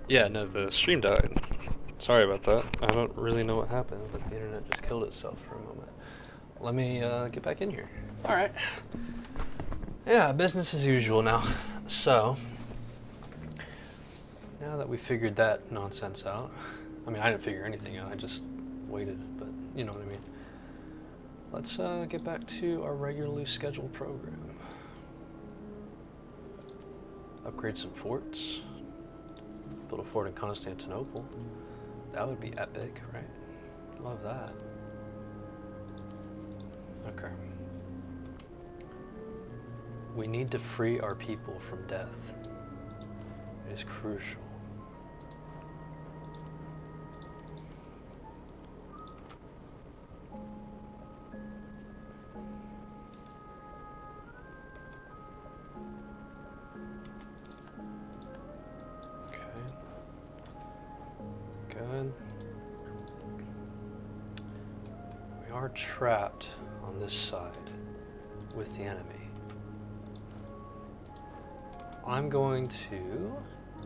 Yeah, no, the stream died. Sorry about that. I don't really know what happened, but the internet just killed itself for a moment. Let me get back in here. All right. Yeah, business as usual now. So, now that we figured that nonsense out, I mean, I didn't figure anything out, I just waited, but you know what I mean. Let's get back to our regularly scheduled program. Upgrade some forts. Build a fort in Constantinople. That would be epic, right? Love that. Okay. We need to free our people from death. It is crucial. Good. We are trapped on this side with the enemy. I'm going to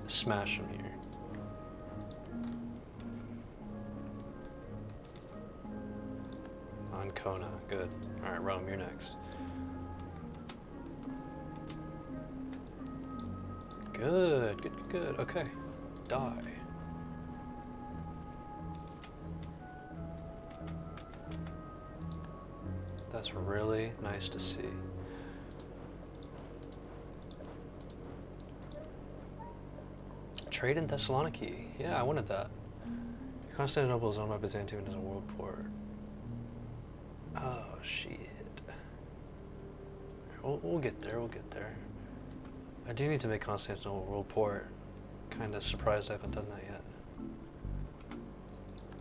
smash him here. Ancona, good. Alright, Rome, you're next. Good, good, good, good. Okay. Die. That's really nice to see. Trade in Thessaloniki. Yeah, I wanted that. Constantinople is owned by Byzantium and is a world port. Oh, shit. We'll get there, we'll get there. I do need to make Constantinople a world port. Kinda surprised I haven't done that yet.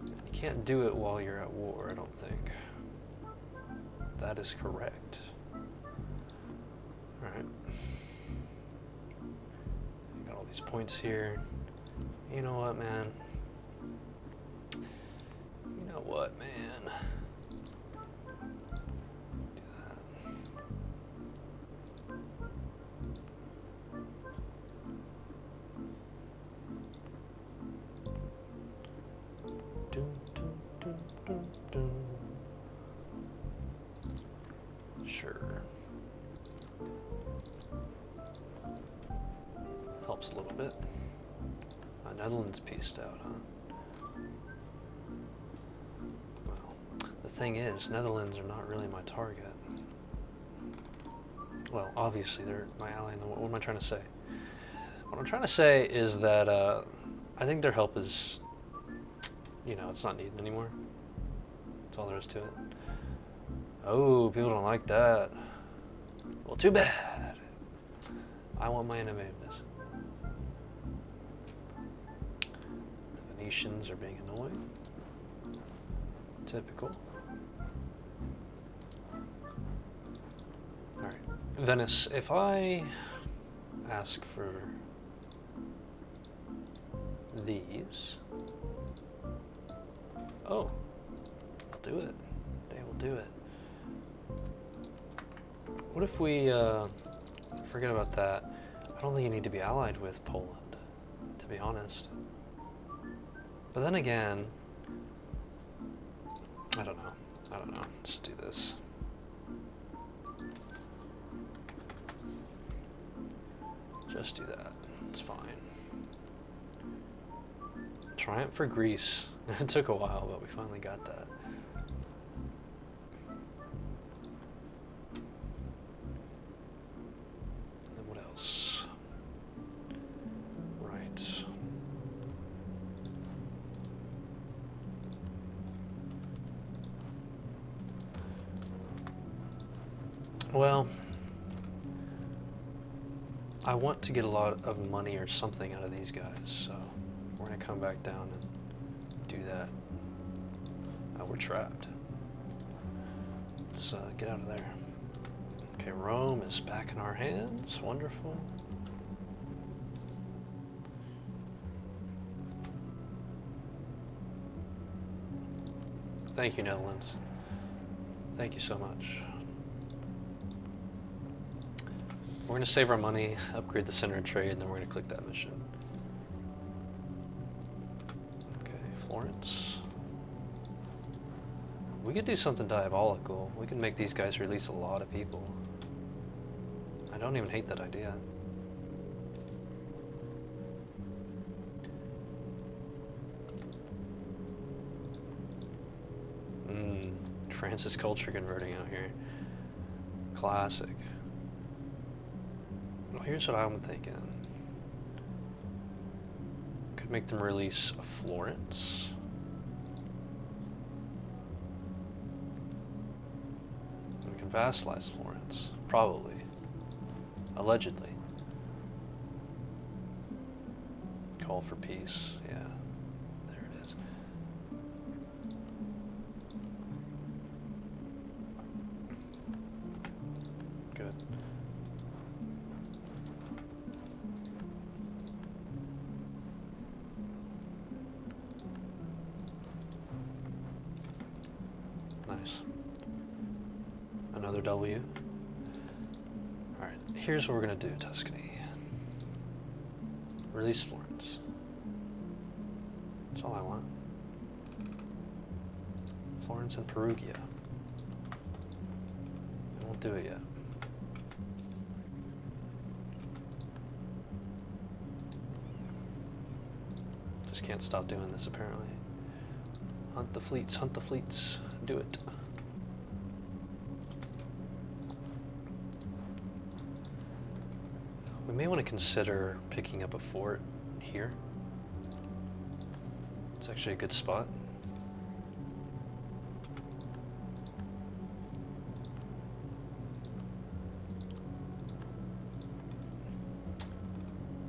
You can't do it while you're at war, I don't think. That is correct. Alright. Got all these points here. You know what, man? You know what, man? Do that. Dun, dun, dun, dun, dun. Sure. Helps a little bit. Netherlands pieced out, huh? Well, the thing is, Netherlands are not really my target. Well, obviously they're my ally in the war. What am I trying to say? What I'm trying to say is that I think their help is, you know, it's not needed anymore. That's all there is to it. Oh, people don't like that. Well, too bad. I want my innovativeness. The Venetians are being annoying. Typical. Alright. Venice, if I ask for these. Oh. I'll do it. They will do it. What if we forget about that? I don't think you need to be allied with Poland, to be honest. But then again, I don't know. I don't know. Just do this. Just do that. It's fine. Triumph for Greece. It took a while, but we finally got that. Well, I want to get a lot of money or something out of these guys, so we're going to come back down and do that. We're trapped. Let's get out of there. Okay, Rome is back in our hands. Wonderful. Thank you, Netherlands. Thank you so much. We're going to save our money, upgrade the center of trade, and then we're going to click that mission. Florence. We could do something diabolical. We could make these guys release a lot of people. I don't even hate that idea. Francis culture converting out here. Classic. Well, here's what I'm thinking. Could make them release a Florence. We can vassalize Florence. Probably. Allegedly. Call for peace. Yeah. There it is. Good. Nice. Another W. Alright, here's what we're gonna do, Tuscany. Release Florence. That's all I want. Florence and Perugia. I won't do it yet. Just can't stop doing this, apparently. Hunt the fleets, hunt the fleets. Do it. We may want to consider picking up a fort here. It's actually a good spot.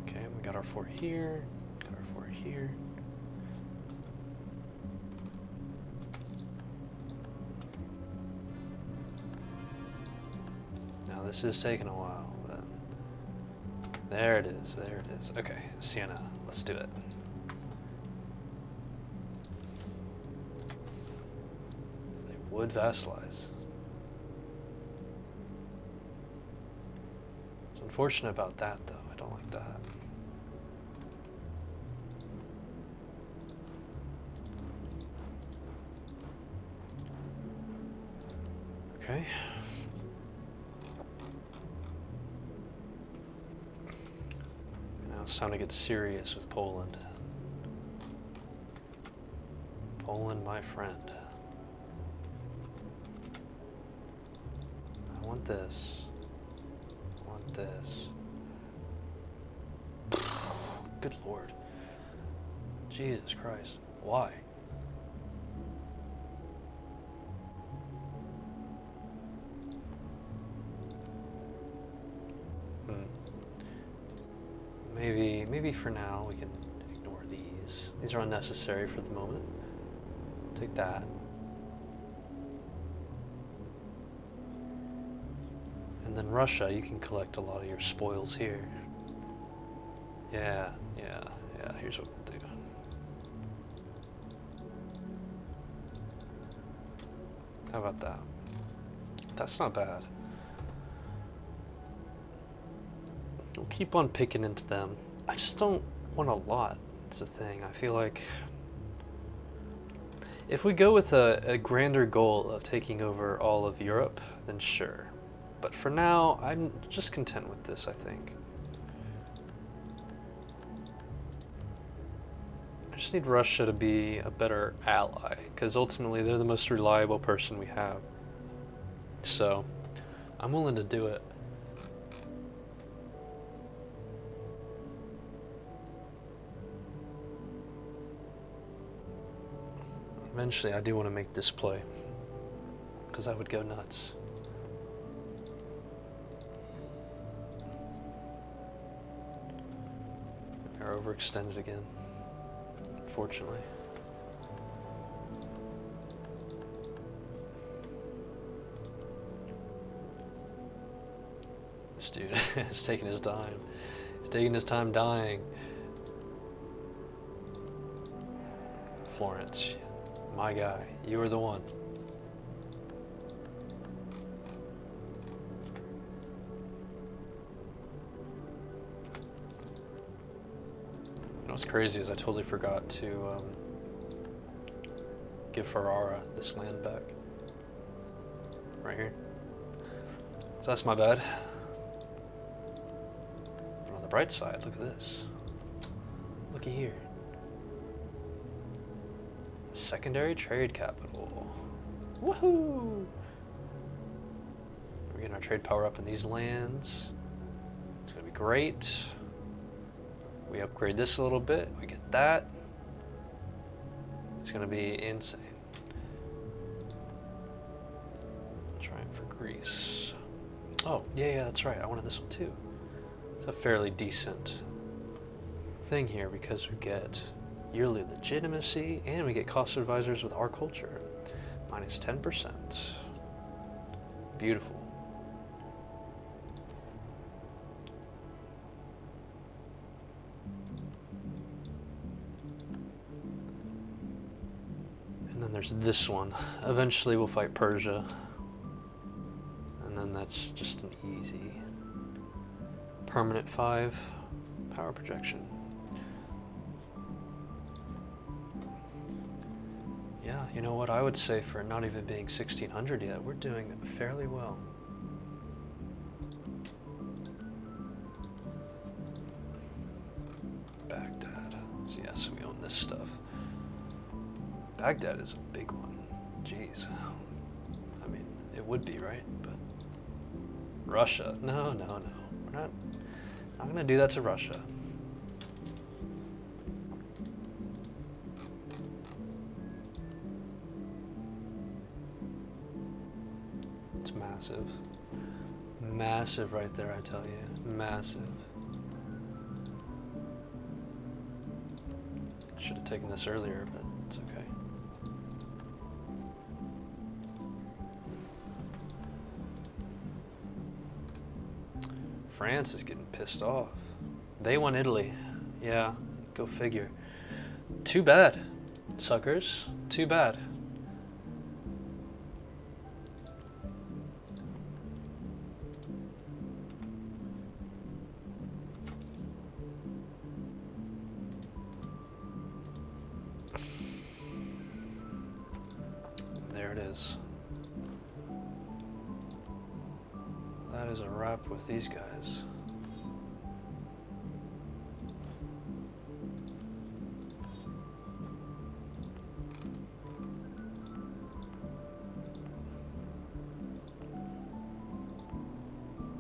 Okay, we got our fort here, got our fort here. Now this is taking a while. There it is, there it is. Okay, Siena, let's do it. They would vassalize. It's unfortunate about that, though. I don't like that. Okay. It's time to get serious with Poland. Poland, my friend. I want this. I want this. Good Lord. Jesus Christ. Why? Maybe for now we can ignore these. These are unnecessary for the moment. Take that. And then Russia, you can collect a lot of your spoils here. Yeah, here's what we'll do. How about that? That's not bad. We'll keep on picking into them. I just don't want a lot. It's the thing. I feel like if we go with a grander goal of taking over all of Europe, then sure. But for now, I'm just content with this, I think. I just need Russia to be a better ally, because ultimately they're the most reliable person we have. So, I'm willing to do it. Eventually, I do want to make this play, because I would go nuts. We're overextended again, unfortunately. This dude is taking his time. He's taking his time dying. Florence. My guy, you are the one. You know what's crazy is I totally forgot to give Ferrara this land back. Right here. So that's my bad. But on the bright side, look at this. Looky here. Secondary trade capital. Woohoo! We're getting our trade power up in these lands. It's gonna be great. We upgrade this a little bit, we get that. It's gonna be insane. Trying for Greece. Oh, yeah, that's right. I wanted this one too. It's a fairly decent thing here because we get yearly legitimacy and we get cost advisors with our culture. Minus 10%. Beautiful. And then there's this one. Eventually we'll fight Persia. And then that's just an easy permanent 5 power projection. Yeah, you know what, I would say for not even being 1600 yet, we're doing fairly well. Baghdad. So yes, we own this stuff. Baghdad is a big one. Jeez. I mean, it would be, right? But Russia. No. We're not gonna do that to Russia. It's massive. Massive right there, I tell you. Massive. Should have taken this earlier, but it's okay. France is getting pissed off. They want Italy. Yeah, go figure. Too bad, suckers. Too bad. There it is. That is a wrap with these guys.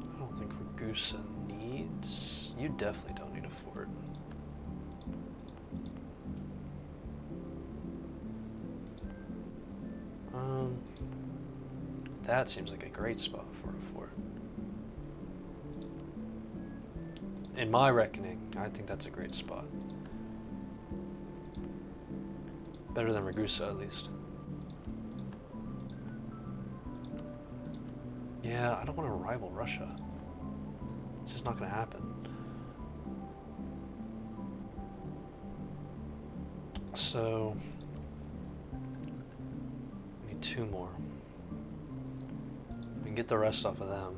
I don't think Ragusa needs... You definitely don't need a fort. That seems like a great spot for a fort. In my reckoning, I think that's a great spot. Better than Ragusa, at least. Yeah, I don't want to rival Russia. It's just not going to happen. So, we need 2 more. We can get the rest off of them.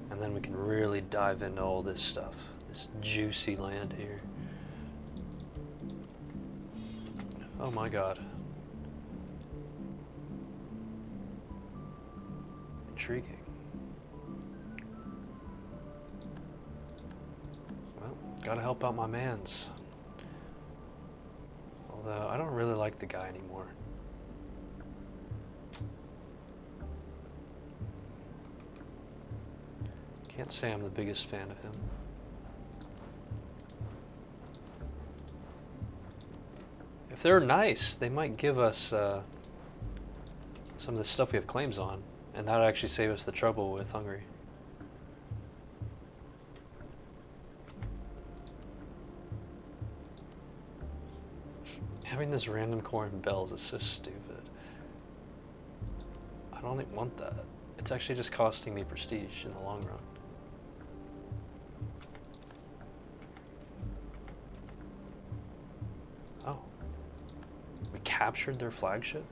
And then we can really dive into all this stuff. This juicy land here. Oh my god. Intriguing. Well, gotta help out my mans. Although, I don't really like the guy anymore. Can't say I'm the biggest fan of him. If they're nice, they might give us some of the stuff we have claims on, and that would actually save us the trouble with Hungary. Having this random core in bells is so stupid. I don't even want that. It's actually just costing me prestige in the long run. Oh. We captured their flagship?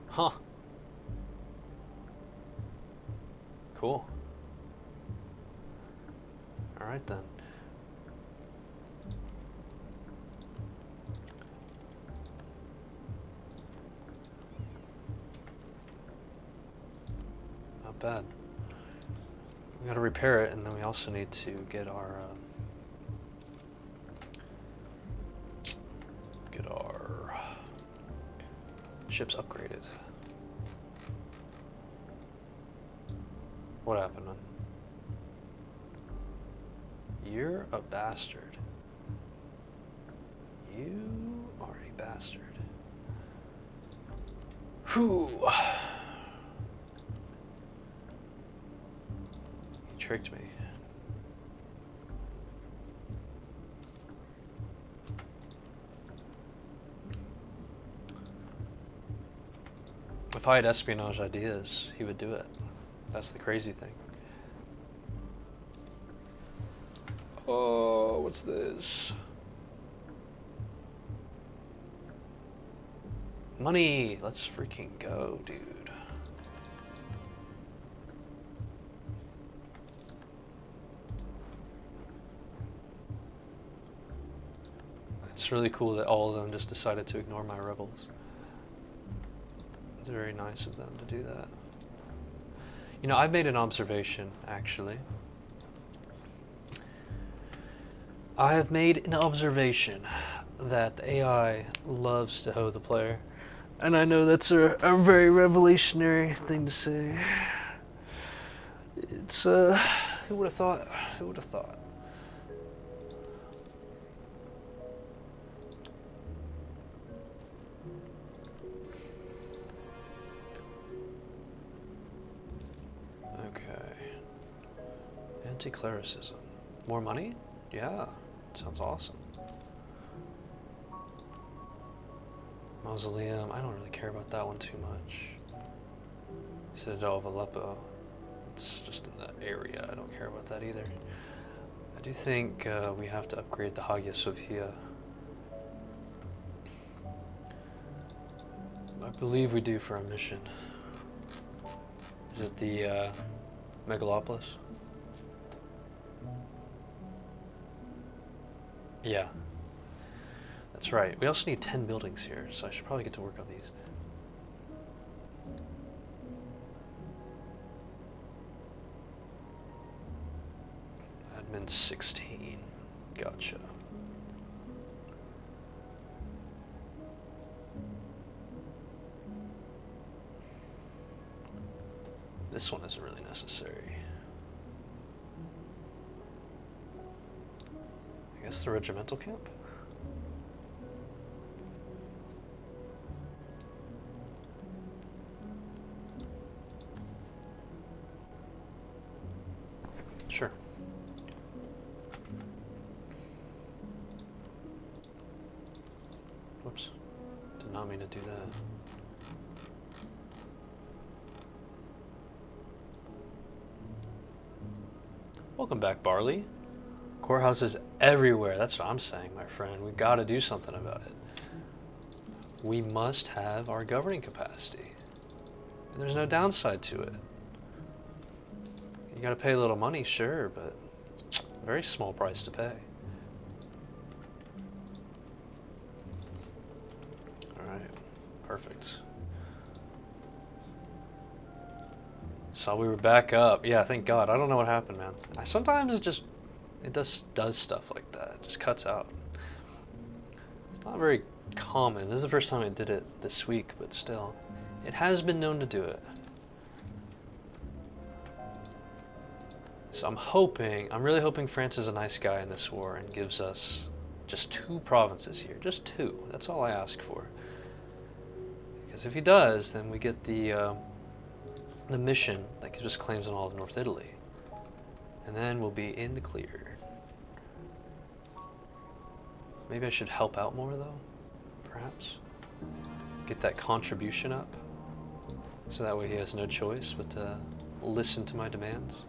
Huh. Cool. Alright then. bad. We gotta repair it, and then we also need to get our ships upgraded. What happened, man? You're a bastard. You are a bastard. Whew. You tricked me. If I had espionage ideas, he would do it. That's the crazy thing. Oh, what's this? Money! Let's freaking go, dude. It's really cool that all of them just decided to ignore my rebels. It's very nice of them to do that. You know, I've made an observation, actually. I have made an observation that the AI loves to hoe the player. And I know that's a very revolutionary thing to say. It's, who would have thought? Who would have thought? Okay. Anti-clericism. More money? Yeah, sounds awesome. Mausoleum, I don't really care about that one too much. Citadel of Aleppo, it's just in the area, I don't care about that either. I do think we have to upgrade the Hagia Sophia. I believe we do for a mission. Is it the Megalopolis? Yeah. That's right. We also need 10 buildings here, so I should probably get to work on these. Admin 16. Gotcha. This one isn't really necessary. I guess the regimental camp? Sure. Whoops. Did not mean to do that. Welcome back, Barley. Courthouses everywhere. That's what I'm saying, my friend. We gotta do something about it. We must have our governing capacity. And there's no downside to it. You gotta pay a little money, sure, but a very small price to pay. Alright, perfect. Saw we were back up. Yeah, thank God. I don't know what happened, man. Sometimes it does stuff like that. It just cuts out. It's not very common. This is the first time I did it this week, but still. It has been known to do it. So I'm really hoping France is a nice guy in this war and gives us just 2 provinces here. Just 2. That's all I ask for. Because if he does, then we get the mission that gives us claims on all of North Italy. And then we'll be in the clear. Maybe I should help out more, though, perhaps. Get that contribution up. So that way he has no choice but to listen to my demands.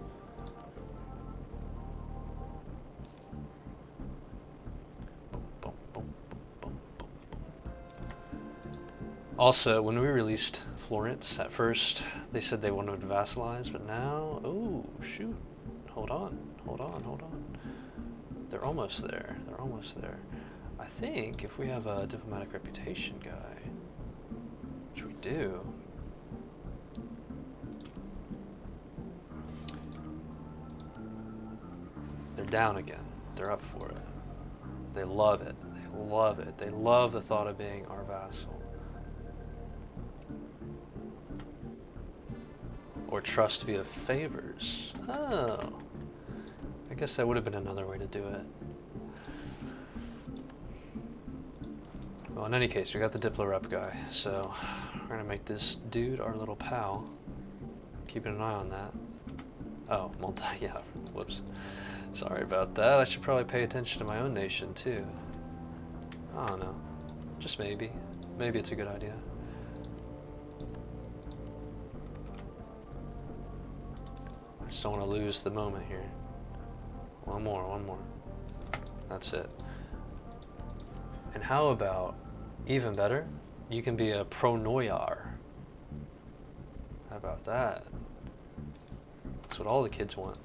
Also, when we released Florence, at first they said they wanted to vassalize, but now, oh shoot, hold on. They're almost there, I think if we have a diplomatic reputation guy, which we do, down again. They're up for it. They love it. They love it. They love the thought of being our vassal. Or trust via favors. Oh. I guess that would have been another way to do it. Well, in any case, we got the Diplo rep guy, so we're gonna make this dude our little pal. Keeping an eye on that. Oh, yeah, whoops. Sorry about that. I should probably pay attention to my own nation, too. I don't know. Just maybe. Maybe it's a good idea. I just don't want to lose the moment here. One more. That's it. And how about, even better, you can be a pronoyar. How about that? That's what all the kids want.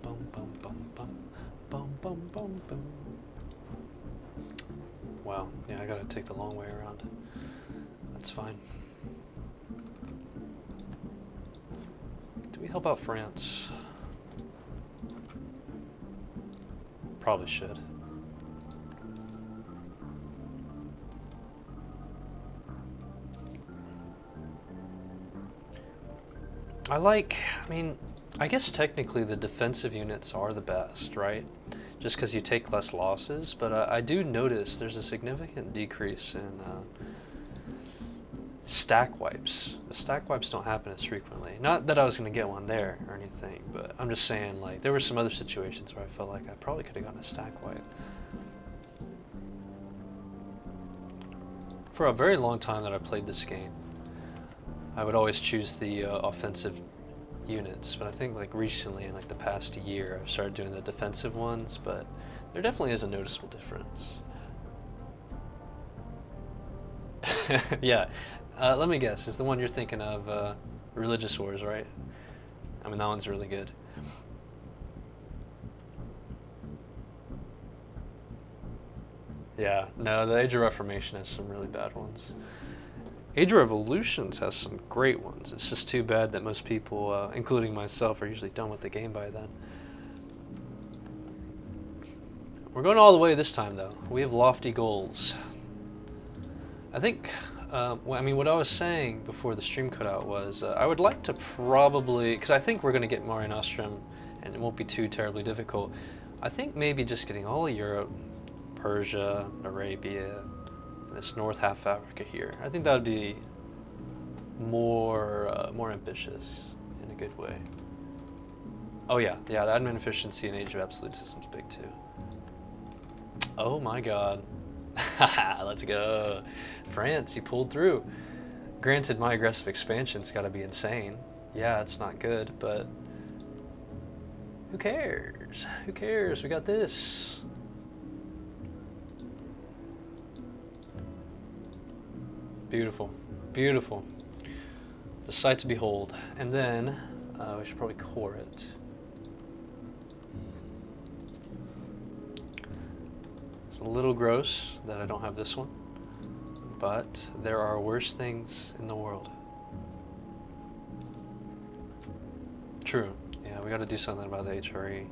Bum bum bum bum bum bum bum bum. Wow, yeah, I gotta take the long way around. That's fine. Do we help out France? Probably should. I guess technically the defensive units are the best, right? Just because you take less losses, but I do notice there's a significant decrease in stack wipes. The stack wipes don't happen as frequently. Not that I was going to get one there or anything, but I'm just saying, like, there were some other situations where I felt like I probably could have gotten a stack wipe. For a very long time that I played this game, I would always choose the offensive units, but I think like recently, in like the past year, I've started doing the defensive ones, but there definitely is a noticeable difference. Yeah, let me guess, is the one you're thinking of Religious Wars, right? I mean, that one's really good. Yeah, no, the Age of Reformation has some really bad ones. Age of Revolutions has some great ones. It's just too bad that most people, including myself, are usually done with the game by then. We're going all the way this time, though. We have lofty goals. I think, what I was saying before the stream cut out was I would like to probably, because I think we're going to get Mare Nostrum, and it won't be too terribly difficult. I think maybe just getting all of Europe, Persia, Arabia, this north half of Africa here. I think that would be more ambitious in a good way. Oh yeah, the admin efficiency in Age of Absolute System is big too. Oh my god. Let's go. France, you pulled through. Granted, my aggressive expansion's got to be insane. Yeah, it's not good, but who cares? Who cares? We got this. Beautiful, beautiful. The sight to behold. And then we should probably core it. It's a little gross that I don't have this one, but there are worse things in the world. True. Yeah, we got to do something about the HRE.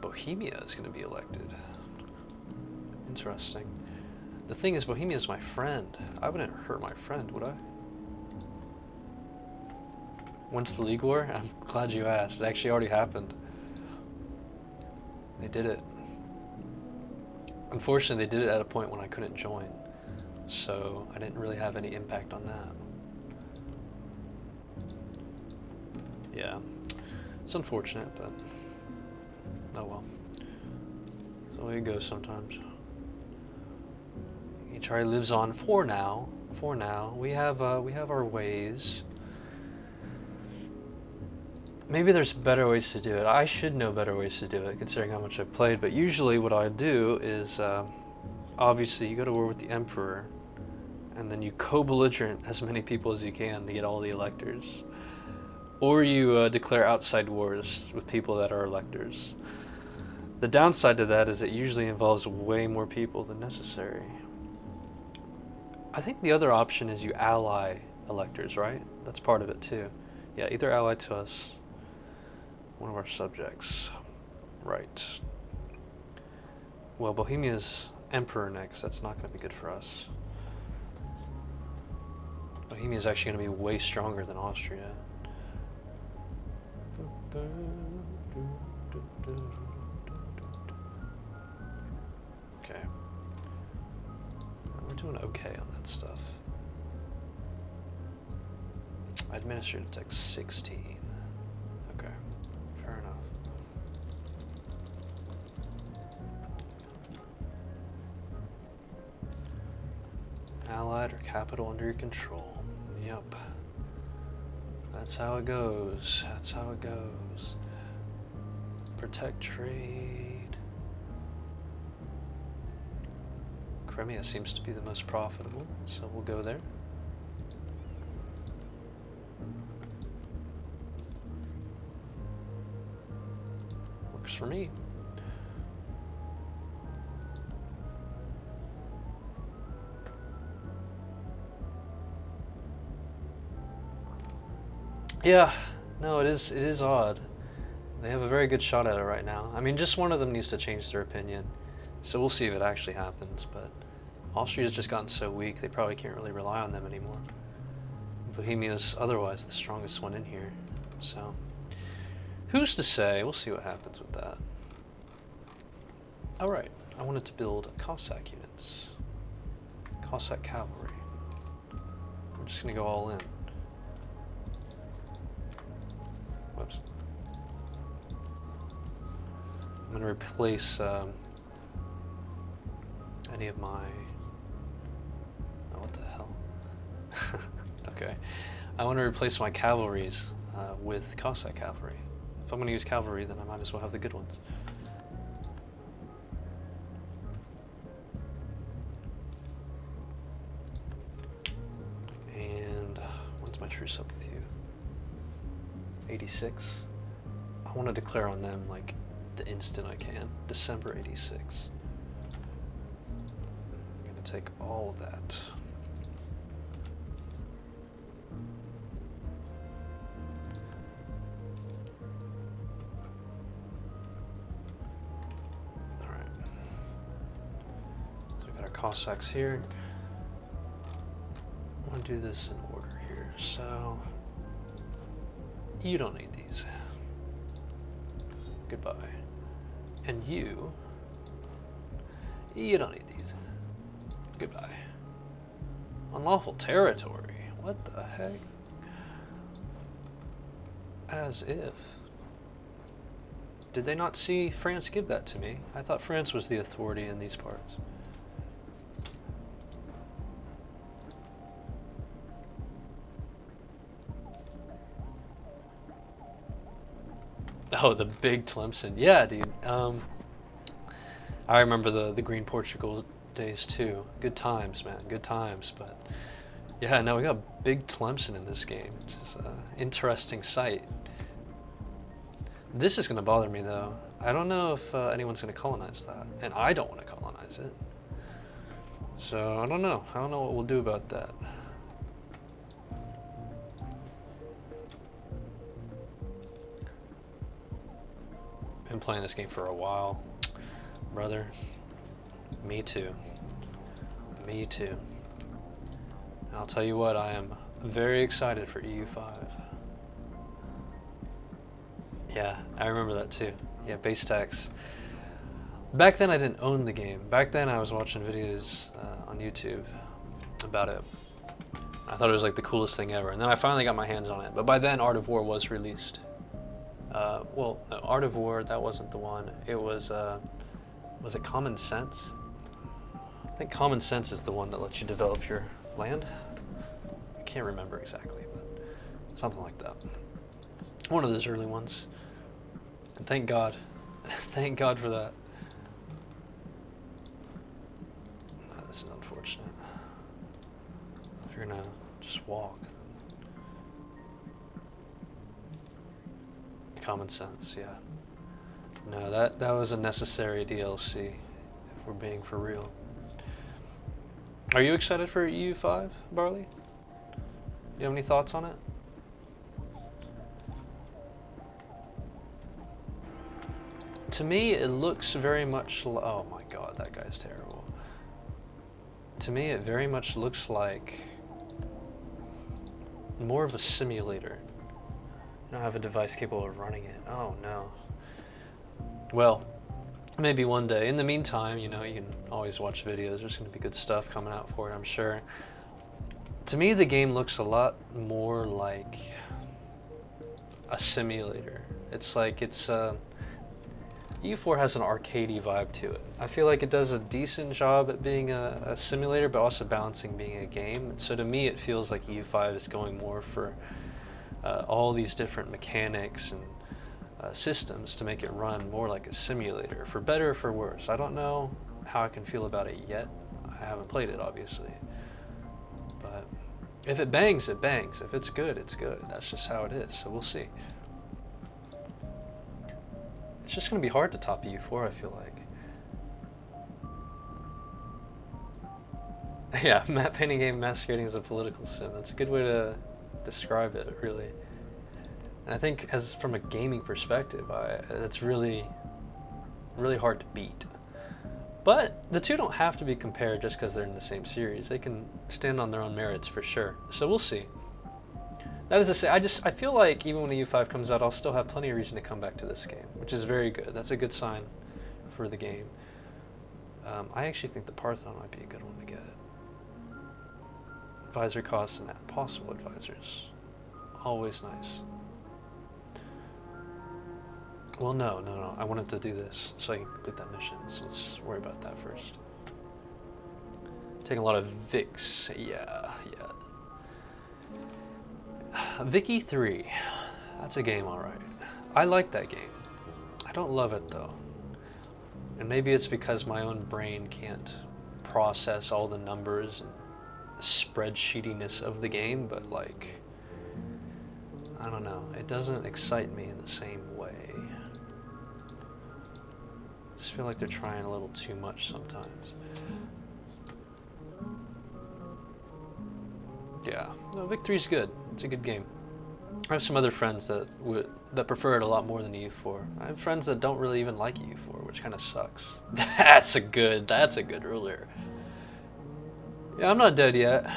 Bohemia is going to be elected. Interesting. The thing is, Bohemia is my friend. I wouldn't hurt my friend, would I? When's the League War? I'm glad you asked. It actually already happened. They did it. Unfortunately, they did it at a point when I couldn't join, so I didn't really have any impact on that. Yeah, it's unfortunate, but oh well. That's the way it goes sometimes. HRE lives on for now. For now, we have our ways. Maybe there's better ways to do it. I should know better ways to do it, considering how much I've played. But usually, what I do is, obviously, you go to war with the Emperor, and then you co-belligerent as many people as you can to get all the electors, or you declare outside wars with people that are electors. The downside to that is it usually involves way more people than necessary. I think the other option is you ally electors, right? That's part of it too. Yeah, either ally to us, one of our subjects. Right. Well, Bohemia's emperor next. That's not going to be good for us. Bohemia's actually going to be way stronger than Austria. Okay. We're doing okay on that stuff. Administrative tech 16. Okay, fair enough. Allied or capital under your control. Yep. That's how it goes. That's how it goes. Protect trade. Crimea seems to be the most profitable, so we'll go there. Works for me. Yeah, no, it is odd. They have a very good shot at it right now. I mean, just one of them needs to change their opinion. So we'll see if it actually happens, but Austria's just gotten so weak, they probably can't really rely on them anymore. Bohemia's otherwise the strongest one in here, so who's to say? We'll see what happens with that. Alright, I wanted to build Cossack units. Cossack cavalry. We're just gonna go all in. Whoops. I'm going to replace any of my... Oh, what the hell? Okay. I want to replace my cavalries with Cossack cavalry. If I'm going to use cavalry, then I might as well have the good ones. And when's my truce up with you? 86. I want to declare on them like the instant I can. December 86. I'm going to take all of that. Alright. So we got our Cossacks here. I want to do this in order here. So you don't need these. Goodbye. And you don't need these. Goodbye. Unlawful territory. What the heck? As if. Did they not see France give that to me? I thought France was the authority in these parts. Oh, the big Tlemcen. Yeah, dude. I remember the Green Portugal days too. Good times, man. Good times. But yeah, no, we got big Tlemcen in this game. Just an interesting sight. This is going to bother me though. I don't know if anyone's going to colonize that, and I don't want to colonize it. So I don't know. I don't know what we'll do about that. Been playing this game for a while, brother. Me too. Me too. And I'll tell you what, I am very excited for EU5. Yeah, I remember that too. Yeah, base tax. Back then I didn't own the game. Back then I was watching videos on YouTube about it. I thought it was like the coolest thing ever. And then I finally got my hands on it. But by then Art of War was released. Well, no, Art of War, that wasn't the one. It was it Common Sense? I think Common Sense is the one that lets you develop your land. I can't remember exactly, but something like that. One of those early ones. And thank God. Thank God for that. Oh, this is unfortunate. If you're gonna just walk. Common Sense, yeah. No, that was a necessary DLC, if we're being for real. Are you excited for EU5, Barley? Do you have any thoughts on it? To me, it looks very much oh my god, that guy's terrible. To me, it very much looks like more of a simulator. I don't have a device capable of running it. Oh no. Well, maybe one day. In the meantime, you know, you can always watch videos. There's going to be good stuff coming out for it, I'm sure. To me, the game looks a lot more like a simulator. It's like EU4 has an arcadey vibe to it. I feel like it does a decent job at being a simulator, but also balancing being a game. And so to me, it feels like EU5 is going more for all these different mechanics and systems to make it run more like a simulator, for better or for worse. I don't know how I can feel about it yet. I haven't played it, obviously. But if it bangs, it bangs. If it's good, it's good. That's just how it is, so we'll see. It's just going to be hard to top EU4, I feel like. Yeah, map painting game masquerading as a political sim. That's a good way to describe it, really. And I think, as from a gaming perspective, it's really, really hard to beat. But the two don't have to be compared just because they're in the same series. They can stand on their own merits for sure. So we'll see. That is to say, I feel like even when EU5 comes out, I'll still have plenty of reason to come back to this game, which is very good. That's a good sign for the game. I actually think the Parthenon might be a good one to get. Advisor costs and possible advisors. Always nice. Well, no. I wanted to do this so I can complete that mission, so let's worry about that first. Taking a lot of Vix. Yeah. Vicky 3. That's a game, alright. I like that game. I don't love it, though. And maybe it's because my own brain can't process all the numbers and the spreadsheetiness of the game, but, like, I don't know. It doesn't excite me in the same way. I just feel like they're trying a little too much sometimes. Yeah, no, Vic 3's good. It's a good game. I have some other friends that prefer it a lot more than EU4. I have friends that don't really even like EU4, which kind of sucks. That's a good ruler. Yeah, I'm not dead yet.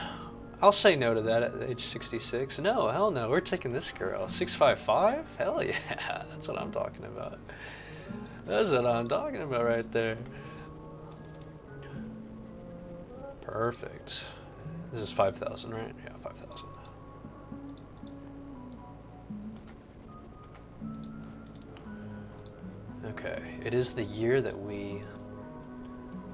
I'll say no to that at age 66. No, hell no, we're taking this girl. 655? Hell yeah, that's what I'm talking about. That's what I'm talking about right there. Perfect. This is 5,000, right? Yeah, 5,000. Okay, it is the year that we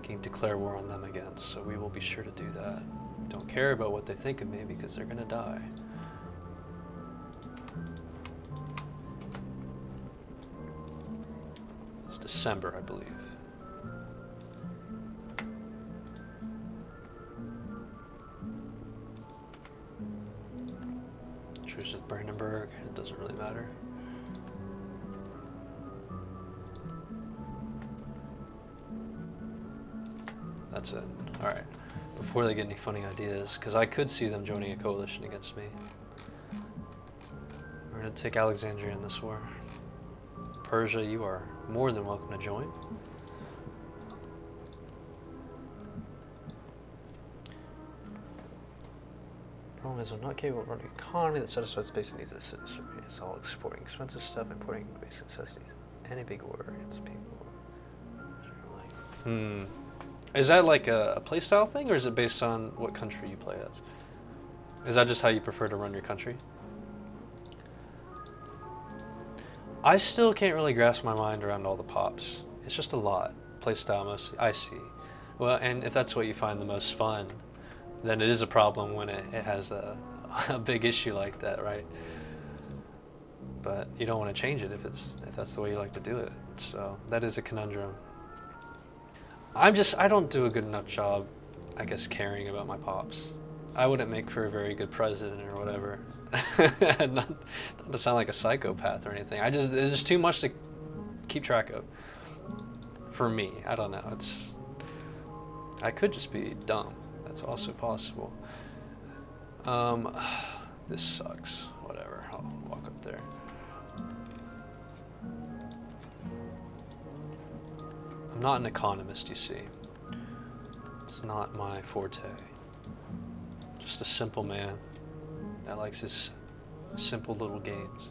can declare war on them again, so we will be sure to do that. Don't care about what they think of me because they're gonna die. It's December, I believe. Truce with Brandenburg, it doesn't really matter. That's it. Alright. Before they get any funny ideas, because I could see them joining a coalition against me. We're going to take Alexandria in this war. Persia, you are more than welcome to join. Problem is, I'm not capable of running an economy that satisfies the basic needs of the citizens. It's all exporting expensive stuff, importing basic necessities. Any big war against people. Is that like a playstyle thing, or is it based on what country you play as? Is that just how you prefer to run your country? I still can't really grasp my mind around all the pops. It's just a lot. Playstyle mostly. I see. Well, and if that's what you find the most fun, then it is a problem when it has a big issue like that, right? But you don't want to change it if that's the way you like to do it. So that is a conundrum. I don't do a good enough job, I guess, caring about my pops. I wouldn't make for a very good president or whatever. not to sound like a psychopath or anything. It's just too much to keep track of. For me, I don't know. I could just be dumb. That's also possible. This sucks. Whatever. I'll walk up there. I'm not an economist, you see. It's not my forte. Just a simple man that likes his simple little games.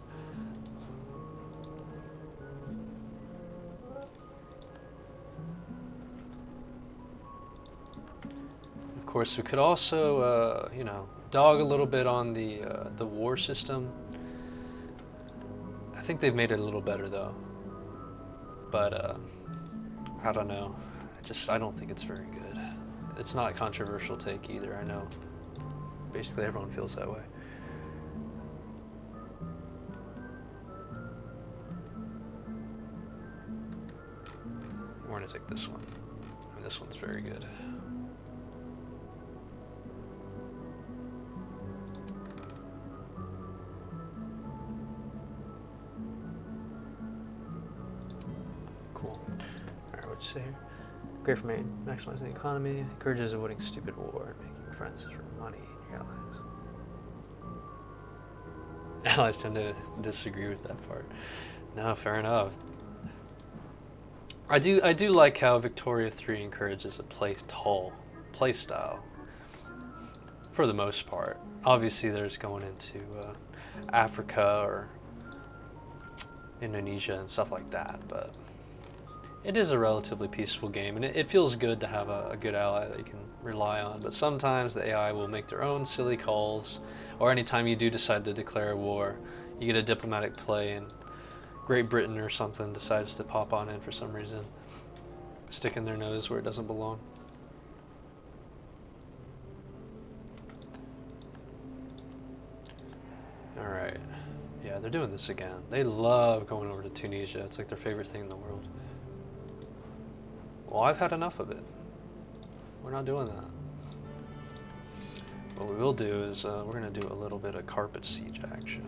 Of course, we could also, you know, dog a little bit on the war system. I think they've made it a little better though. But I don't know. I don't think it's very good. It's not a controversial take either. I know. Basically, everyone feels that way. We're gonna take this one. I mean, this one's very good. Cool. Alright, what'd you say here? Great for maximizing the economy, encourages avoiding stupid war, and making friends for money and your allies. Allies tend to disagree with that part. No, fair enough. I do like how Victoria 3 encourages a play style. For the most part. Obviously there's going into Africa or Indonesia and stuff like that, but it is a relatively peaceful game, and it feels good to have a good ally that you can rely on. But sometimes the AI will make their own silly calls, or anytime you do decide to declare a war, you get a diplomatic play and Great Britain or something decides to pop on in for some reason, sticking their nose where it doesn't belong. Alright, yeah, they're doing this again. They love going over to Tunisia. It's like their favorite thing in the world. Well, I've had enough of it. We're not doing that. What we will do is we're going to do a little bit of carpet siege action.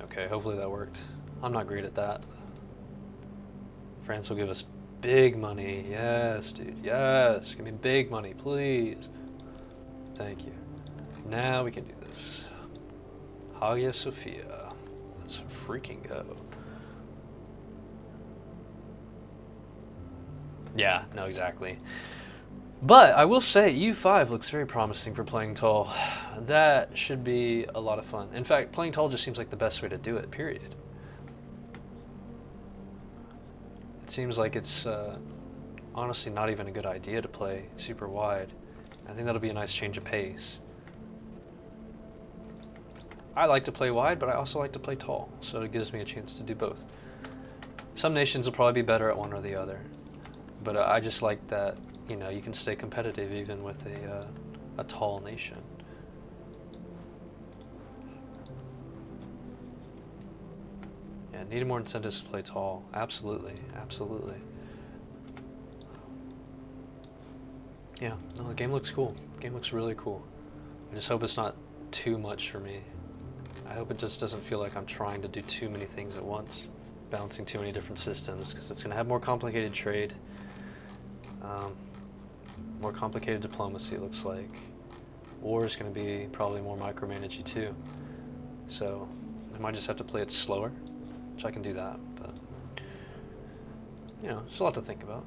Okay, hopefully that worked. I'm not great at that. France will give us big money. Yes, dude. Yes. Give me big money, please. Thank you. Now we can do this. Hagia Sophia. Let's freaking go. Yeah, no, exactly. But I will say EU5 looks very promising for playing tall. That should be a lot of fun. In fact, playing tall just seems like the best way to do it, period. It seems like it's honestly not even a good idea to play super wide. I think that'll be a nice change of pace. I like to play wide, but I also like to play tall, so it gives me a chance to do both. Some nations will probably be better at one or the other, but I just like that, you know, you can stay competitive even with a tall nation. Yeah, needed more incentives to play tall. Absolutely, absolutely. Yeah, no, the game looks cool. The game looks really cool. I just hope it's not too much for me. I hope it just doesn't feel like I'm trying to do too many things at once, balancing too many different systems, because it's going to have more complicated trade, more complicated diplomacy, it looks like. War is going to be probably more micromanagey too, so I might just have to play it slower, which I can do that, but you know, there's a lot to think about.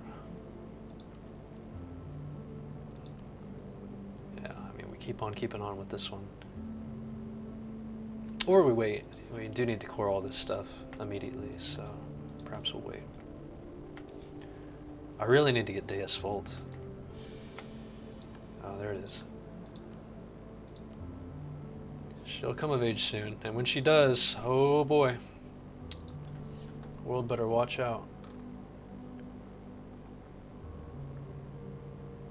Yeah, I mean, we keep on keeping on with this one. Or we wait. We do need to core all this stuff immediately, so perhaps we'll wait. I really need to get Deus Vult. Oh, there it is. She'll come of age soon, and when she does, oh boy, the world better watch out.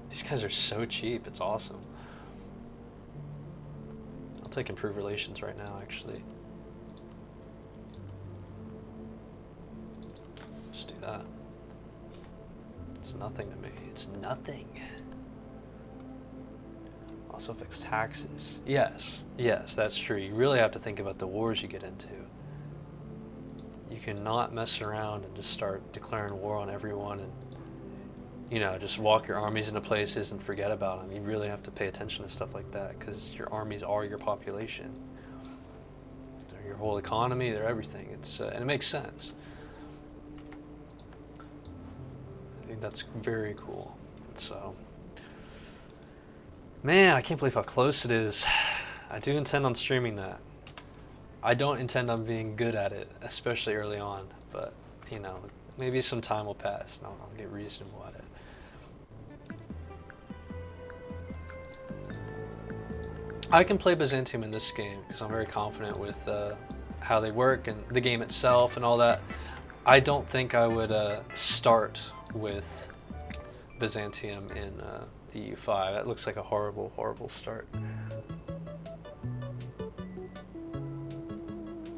These guys are so cheap, it's awesome. I'll take improved relations right now, actually. Just do that. It's nothing to me. It's nothing. also affects taxes. Yes, yes, that's true. You really have to think about the wars you get into. You cannot mess around and just start declaring war on everyone and, you know, just walk your armies into places and forget about them. You really have to pay attention to stuff like that because your armies are your population. They're your whole economy, they're everything. And it makes sense. I think that's very cool. So, man, I can't believe how close it is. I do intend on streaming that. I don't intend on being good at it, especially early on, but, you know, maybe some time will pass and I'll get reasonable at it. I can play Byzantium in this game because I'm very confident with how they work and the game itself and all that. I don't think I would start with Byzantium in EU5. That looks like a horrible, horrible start.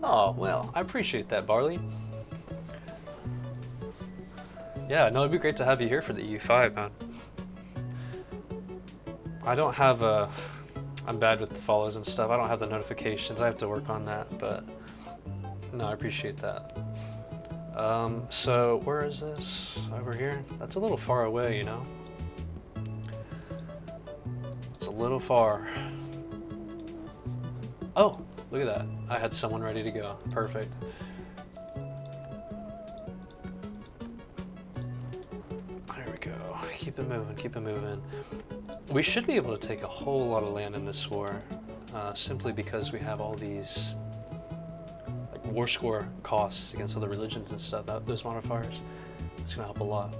Oh, well, I appreciate that, Barley. Yeah, no, it'd be great to have you here for the EU5, man. I don't have I'm bad with the follows and stuff. I don't have the notifications. I have to work on that, but no, I appreciate that. So where is this? Over here? That's a little far away, you know? It's a little far. Oh, look at that. I had someone ready to go. Perfect. There we go. Keep it moving, keep it moving. We should be able to take a whole lot of land in this war, simply because we have all these like war score costs against other religions and stuff. Those modifiers. It's gonna help a lot.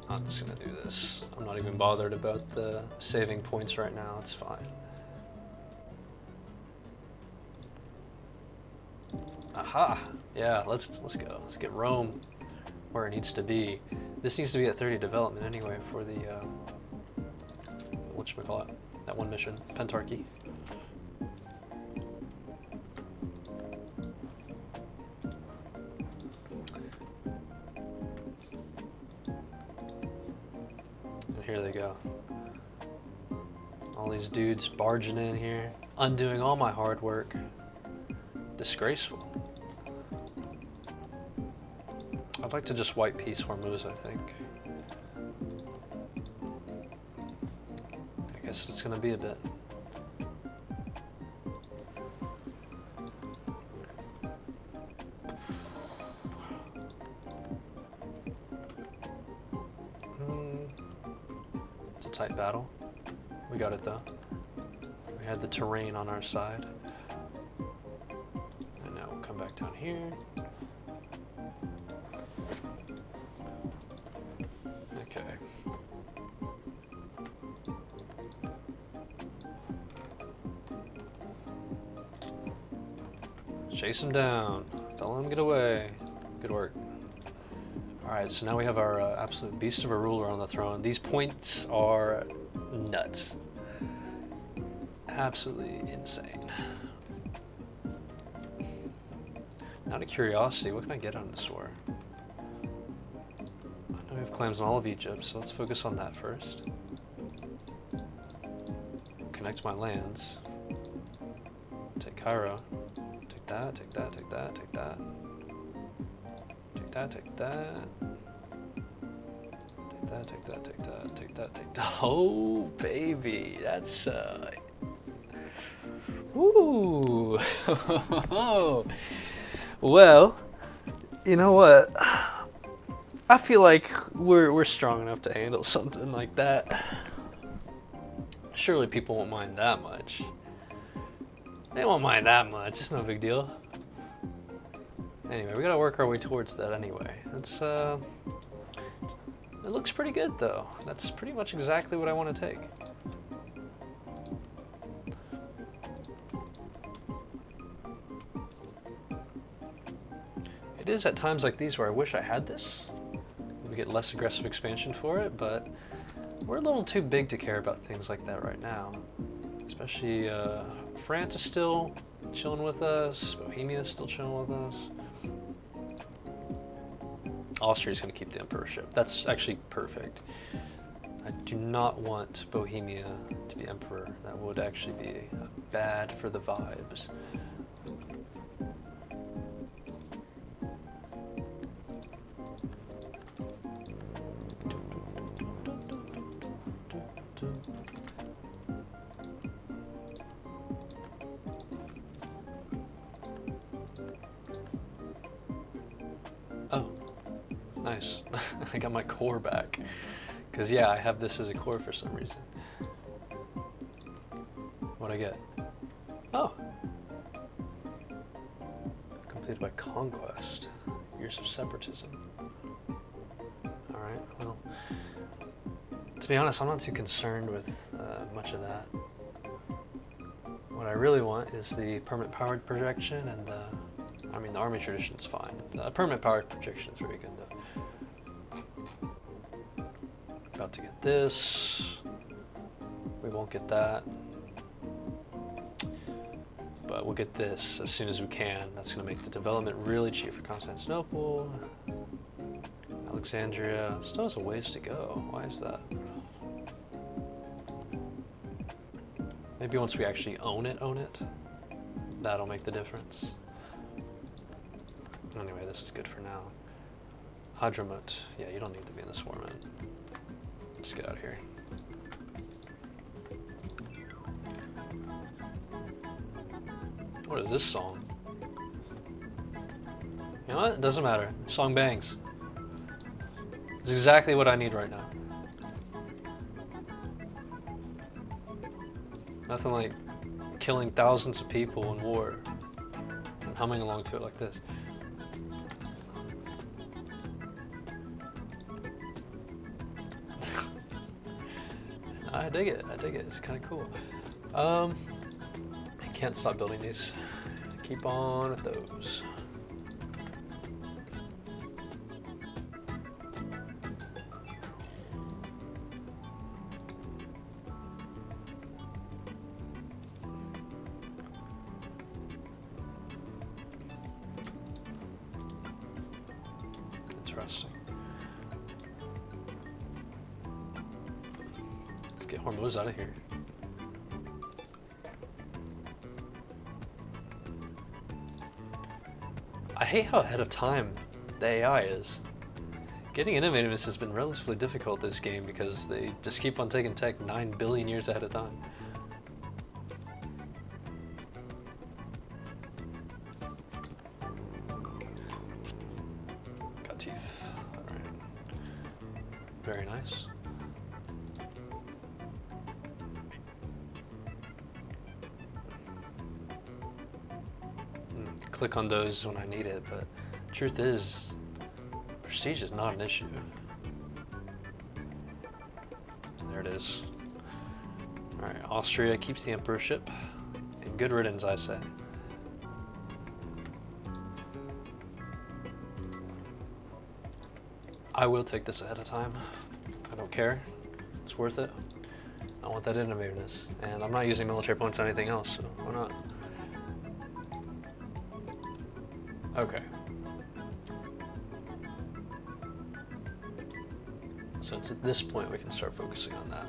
I'm just gonna do this. I'm not even bothered about the saving points right now. It's fine. Aha! Yeah, let's go. Let's get Rome where it needs to be. This needs to be at 30 development anyway for the whatchamacallit, that one mission, Pentarchy. And here they go. All these dudes barging in here, undoing all my hard work. Disgraceful. I'd like to just white peace Hormuz, I think. I guess it's gonna be a bit. It's a tight battle. We got it though. We had the terrain on our side. And now we'll come back down here. Chase him down. Don't let him get away. Good work. Alright, so now we have our absolute beast of a ruler on the throne. These points are nuts. Absolutely insane. Out of curiosity, what can I get out of this war? I know we have claims in all of Egypt, so let's focus on that first. Connect my lands. Take Cairo. Take that, take that, take that, take that. Take that, take that. Take that, take that, take that, take that, take that. Oh, baby, that's, Ooh. Well, you know what? I feel like we're strong enough to handle something like that. Surely people won't mind that much. They won't mind that much. It's no big deal. Anyway, we gotta work our way towards that anyway. That's it looks pretty good though. That's pretty much exactly what I want to take. It is at times like these where I wish I had this. We get less aggressive expansion for it, but we're a little too big to care about things like that right now. Especially France is still chilling with us. Bohemia is still chilling with us. Austria's going to keep the emperorship. That's actually perfect. I do not want Bohemia to be emperor. That would actually be bad for the vibes. Oh, nice. I got my core back. Because, yeah, I have this as a core for some reason. What'd I get? Oh! Completed by Conquest. Years of Separatism. Alright, well. To be honest, I'm not too concerned with much of that. What I really want is the permanent power projection and the... I mean, the army tradition's fine. The permanent power projection is very good, though. About to get this. We won't get that. But we'll get this as soon as we can. That's going to make the development really cheap for Constantinople. Alexandria still has a ways to go. Why is that? Maybe once we actually own it, that'll make the difference. Anyway, this is good for now. Hadramut. Yeah, you don't need to be in this war, man. Let's get out of here. What is this song? You know what? It doesn't matter. The song bangs. It's exactly what I need right now. Nothing like killing thousands of people in war and humming along to it like this. I dig it. I dig it. It's kind of cool. I can't stop building these. Keep on with those. Interesting. Let's get Hormuz out of here. I hate how ahead of time the AI is. Getting innovativeness has been relatively difficult this game because they just keep on taking tech 9 billion years ahead of time. Qatif. Alright. Very nice. Click on those when I need it, but truth is, prestige is not an issue. There it is. Alright, Austria keeps the emperorship. And good riddance, I say. I will take this ahead of time. I don't care. It's worth it. I want that innovativeness. And I'm not using military points on anything else, so why not? Okay. So it's at this point we can start focusing on that.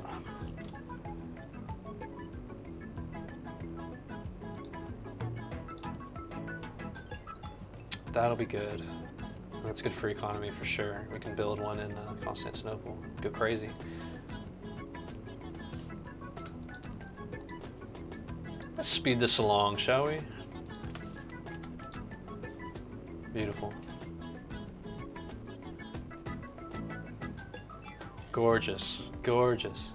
That'll be good. That's good for economy for sure. We can build one in Constantinople. Go crazy. Let's speed this along, shall we? Beautiful. Gorgeous, gorgeous.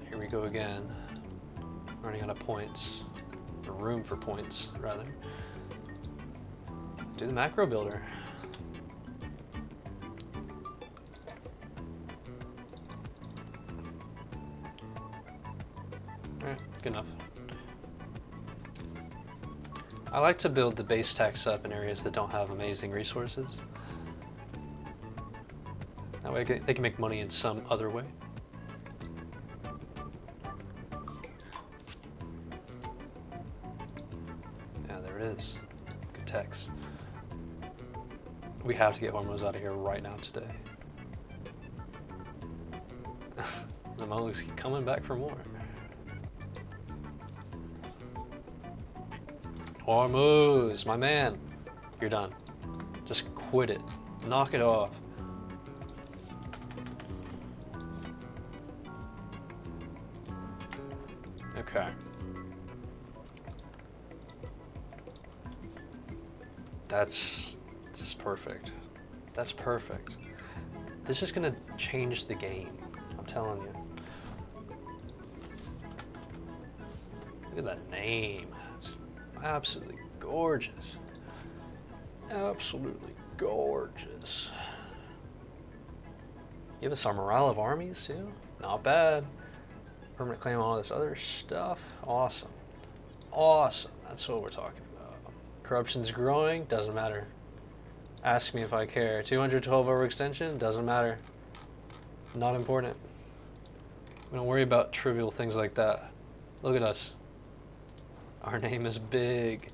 Here we go again. Running out of points. Or room for points, rather. Do the macro builder. Good enough. I like to build the base tax up in areas that don't have amazing resources. That way they can make money in some other way. Yeah, there it is. Good tax. We have to get Hormuz out of here right now today. The Moluks keep coming back for more. Hormuz, my man. You're done. Just quit it. Knock it off. Okay. That's just perfect. That's perfect. This is gonna change the game. I'm telling you. Look at that name. It's absolutely gorgeous. Absolutely gorgeous. Give us our morale of armies too. Not bad. Permanent claim on all this other stuff. Awesome. Awesome. That's what we're talking about. Corruption's growing. Doesn't matter. Ask me if I care. 212 overextension. Doesn't matter. Not important. We don't worry about trivial things like that. Look at us. Our name is big.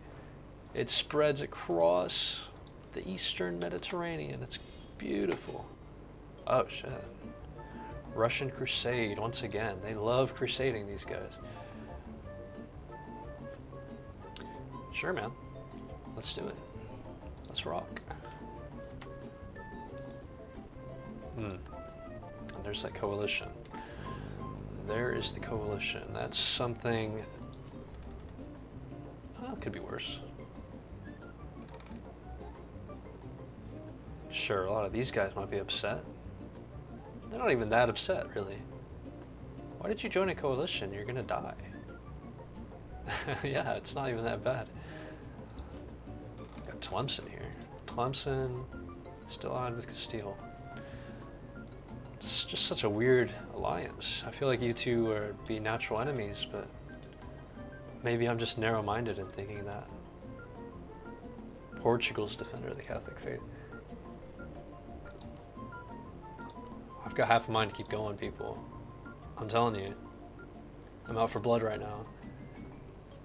It spreads across the Eastern Mediterranean. It's beautiful. Oh shit. Russian crusade once again. They love crusading, these guys. Sure, man. Let's do it. Let's rock. And there's that coalition. There is the coalition. That's something. Oh, could be worse. Sure, a lot of these guys might be upset. They're not even that upset, really. Why did you join a coalition? You're gonna die. Yeah, it's not even that bad. Got Tlemcen here. Tlemcen still allied with Castile. It's just such a weird alliance. I feel like you two would be natural enemies, but maybe I'm just narrow-minded in thinking that. Portugal's defender of the Catholic faith. I've got half a mind to keep going, people. I'm telling you. I'm out for blood right now.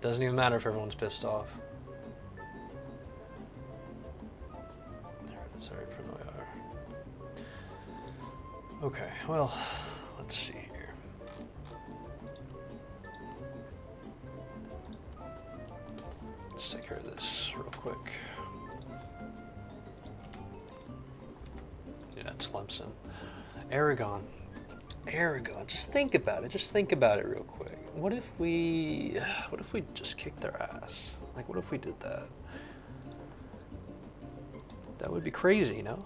Doesn't even matter if everyone's pissed off. There it is, very familiar. Okay, well, let's see here. Let's take care of this real quick. Yeah, Tlemcen. Aragon. Aragon. Just think about it. Just think about it real quick. What if we just kicked their ass? Like, what if we did that? That would be crazy, you know?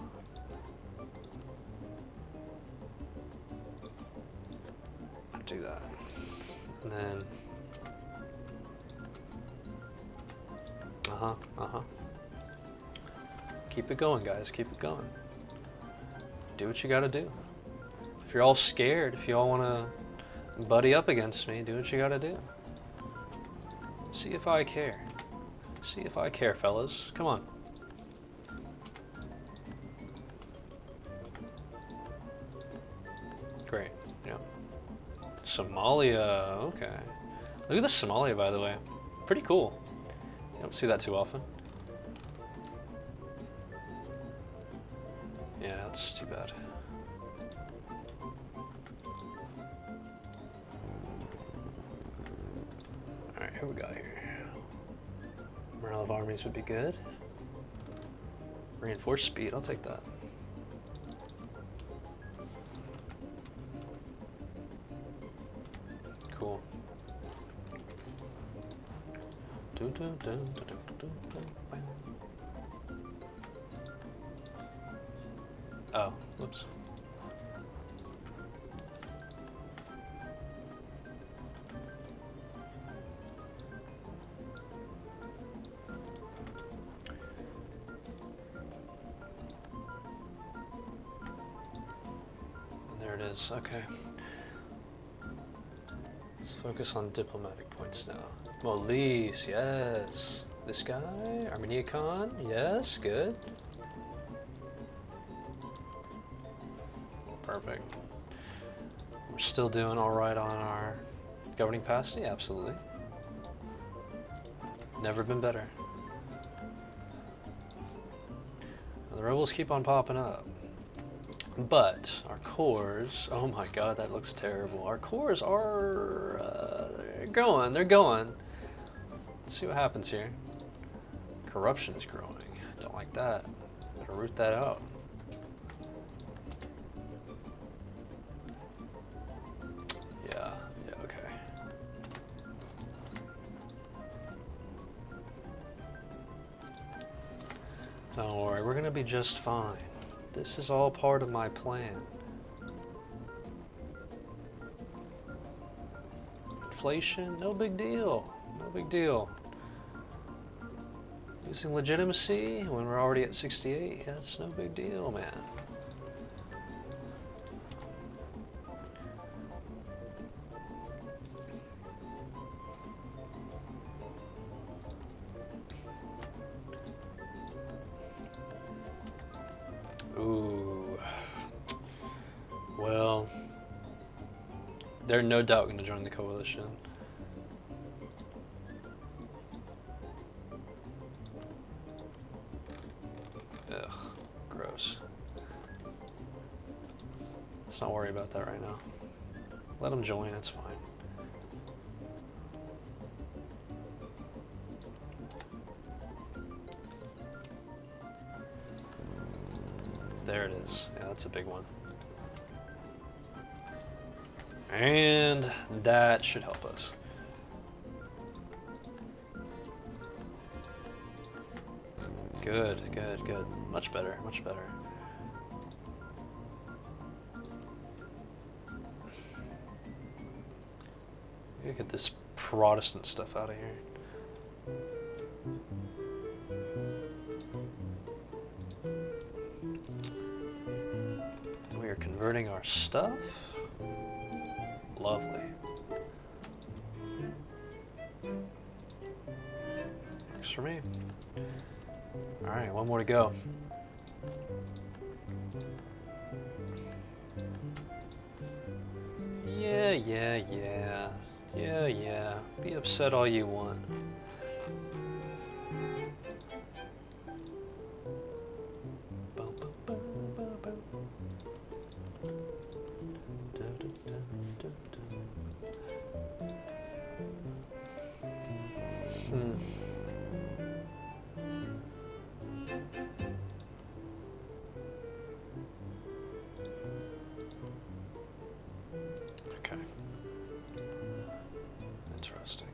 Do that. And then keep it going, guys. Keep it going. Do what you gotta do. If you're all scared, if you all wanna buddy up against me, do what you gotta do. See if I care. See if I care, fellas. Come on. Great. Yeah. Somalia. Okay. Look at this Somalia, by the way. Pretty cool. You don't see that too often. Yeah, that's too bad. Alright, who we got here? Morale of armies would be good. Reinforced speed, I'll take that. Cool. Oh, whoops. There it is, okay. Let's focus on diplomatic points now. Molise, yes. This guy, Armenia Khan, yes, good. Perfect. We're still doing all right on our governing capacity, absolutely. Never been better. The rebels keep on popping up. But our cores, oh my god, that looks terrible. Our cores are, they're going. Let's see what happens here. Corruption is growing. Don't like that. Better root that out. Yeah, okay. Don't worry, we're gonna be just fine. This is all part of my plan. Inflation, no big deal. No big deal. Losing legitimacy when we're already at 68, that's no big deal, man. Ooh. Well, they're no doubt going to join the coalition. Ugh, gross. Let's not worry about that right now. Let them join, it's fine. There it is. Yeah, that's a big one. And that should help us. Good, good, good. Much better, much better. We gotta get this Protestant stuff out of here. And we are converting our stuff. Lovely. Works for me. Alright, one more to go. Yeah. Be upset all you want. Okay. Interesting.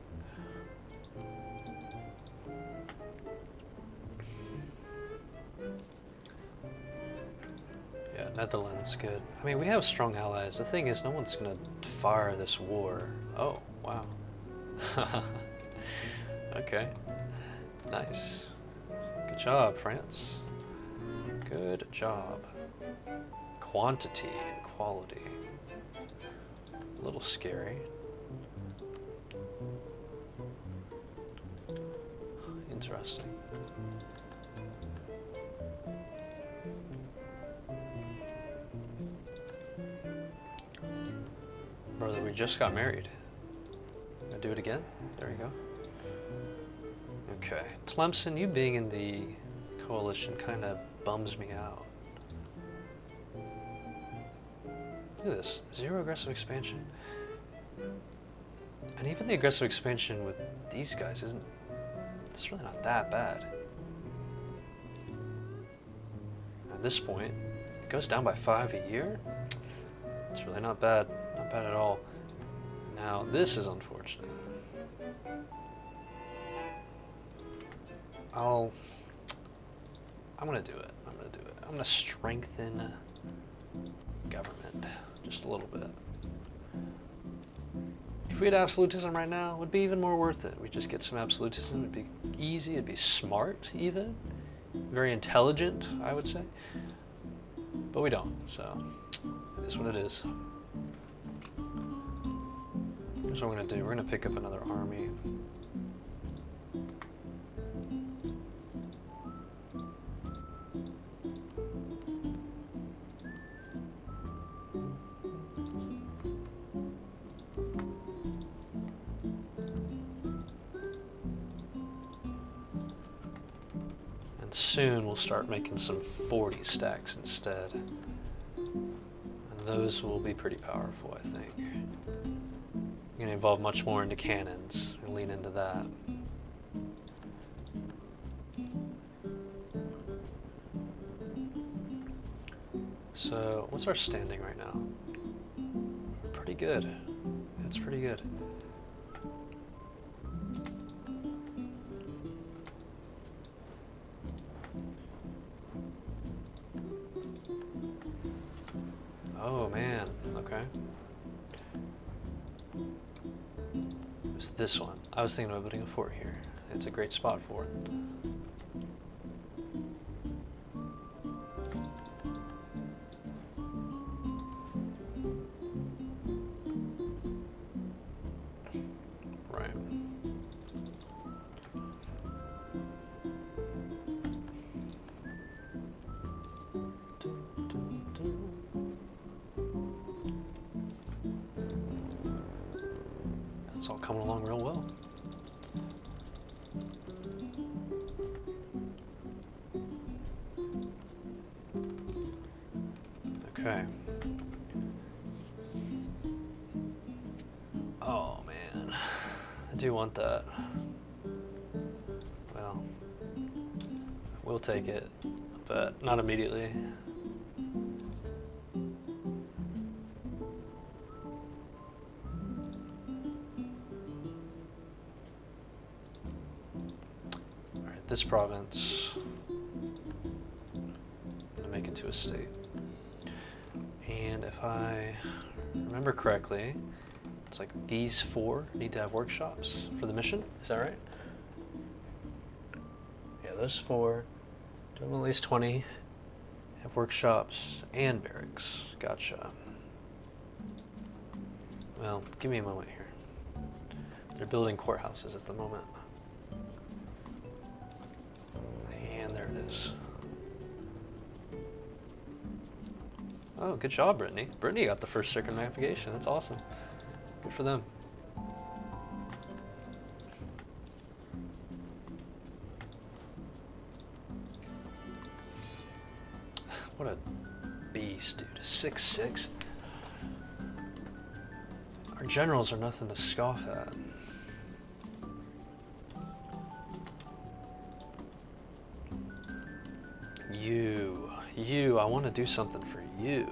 Yeah, Netherlands, good. I mean, we have strong allies. The thing is, no one's gonna fire this war. Oh, wow. Okay. Nice. Good job, France. Good job. Quantity and quality. A little scary. Interesting. Brother, we just got married. Gonna do it again? There you go. Okay. Tlemcen, you being in the coalition kind of bums me out. Look at this. 0 aggressive expansion. And even the aggressive expansion with these guys isn't... It's really not that bad. At this point, it goes down by 5 a year. It's really not bad. Not bad at all. Now, this is unfortunate. I'm gonna do it. I'm gonna strengthen government just a little bit. If we had absolutism right now, it would be even more worth it. We just get some absolutism. It'd be easy. It'd be smart, even. Very intelligent, I would say. But we don't, so it is what it is. Here's what we're gonna do. We're gonna pick up another army. And soon we'll start making some 40 stacks instead. And those will be pretty powerful, I think. You're going to evolve much more into cannons. Or lean into that. So, what's our standing right now? Pretty good. It's pretty good. Oh man, okay. It's this one. I was thinking about building a fort here. It's a great spot for it. It's all coming along real well. Okay. Oh man, I do want that. Well, we'll take it, but not immediately. This province, I'm gonna make into a state. And if I remember correctly, it's like these 4 need to have workshops for the mission. Is that right? Yeah, those 4, do at least 20, have workshops and barracks. Gotcha. Well, give me a moment here. They're building courthouses at the moment. There it is. Oh, good job, Brittany. Brittany got the first circumnavigation. That's awesome. Good for them. What a beast, dude. A 6'6". Our generals are nothing to scoff at. You, I want to do something for you.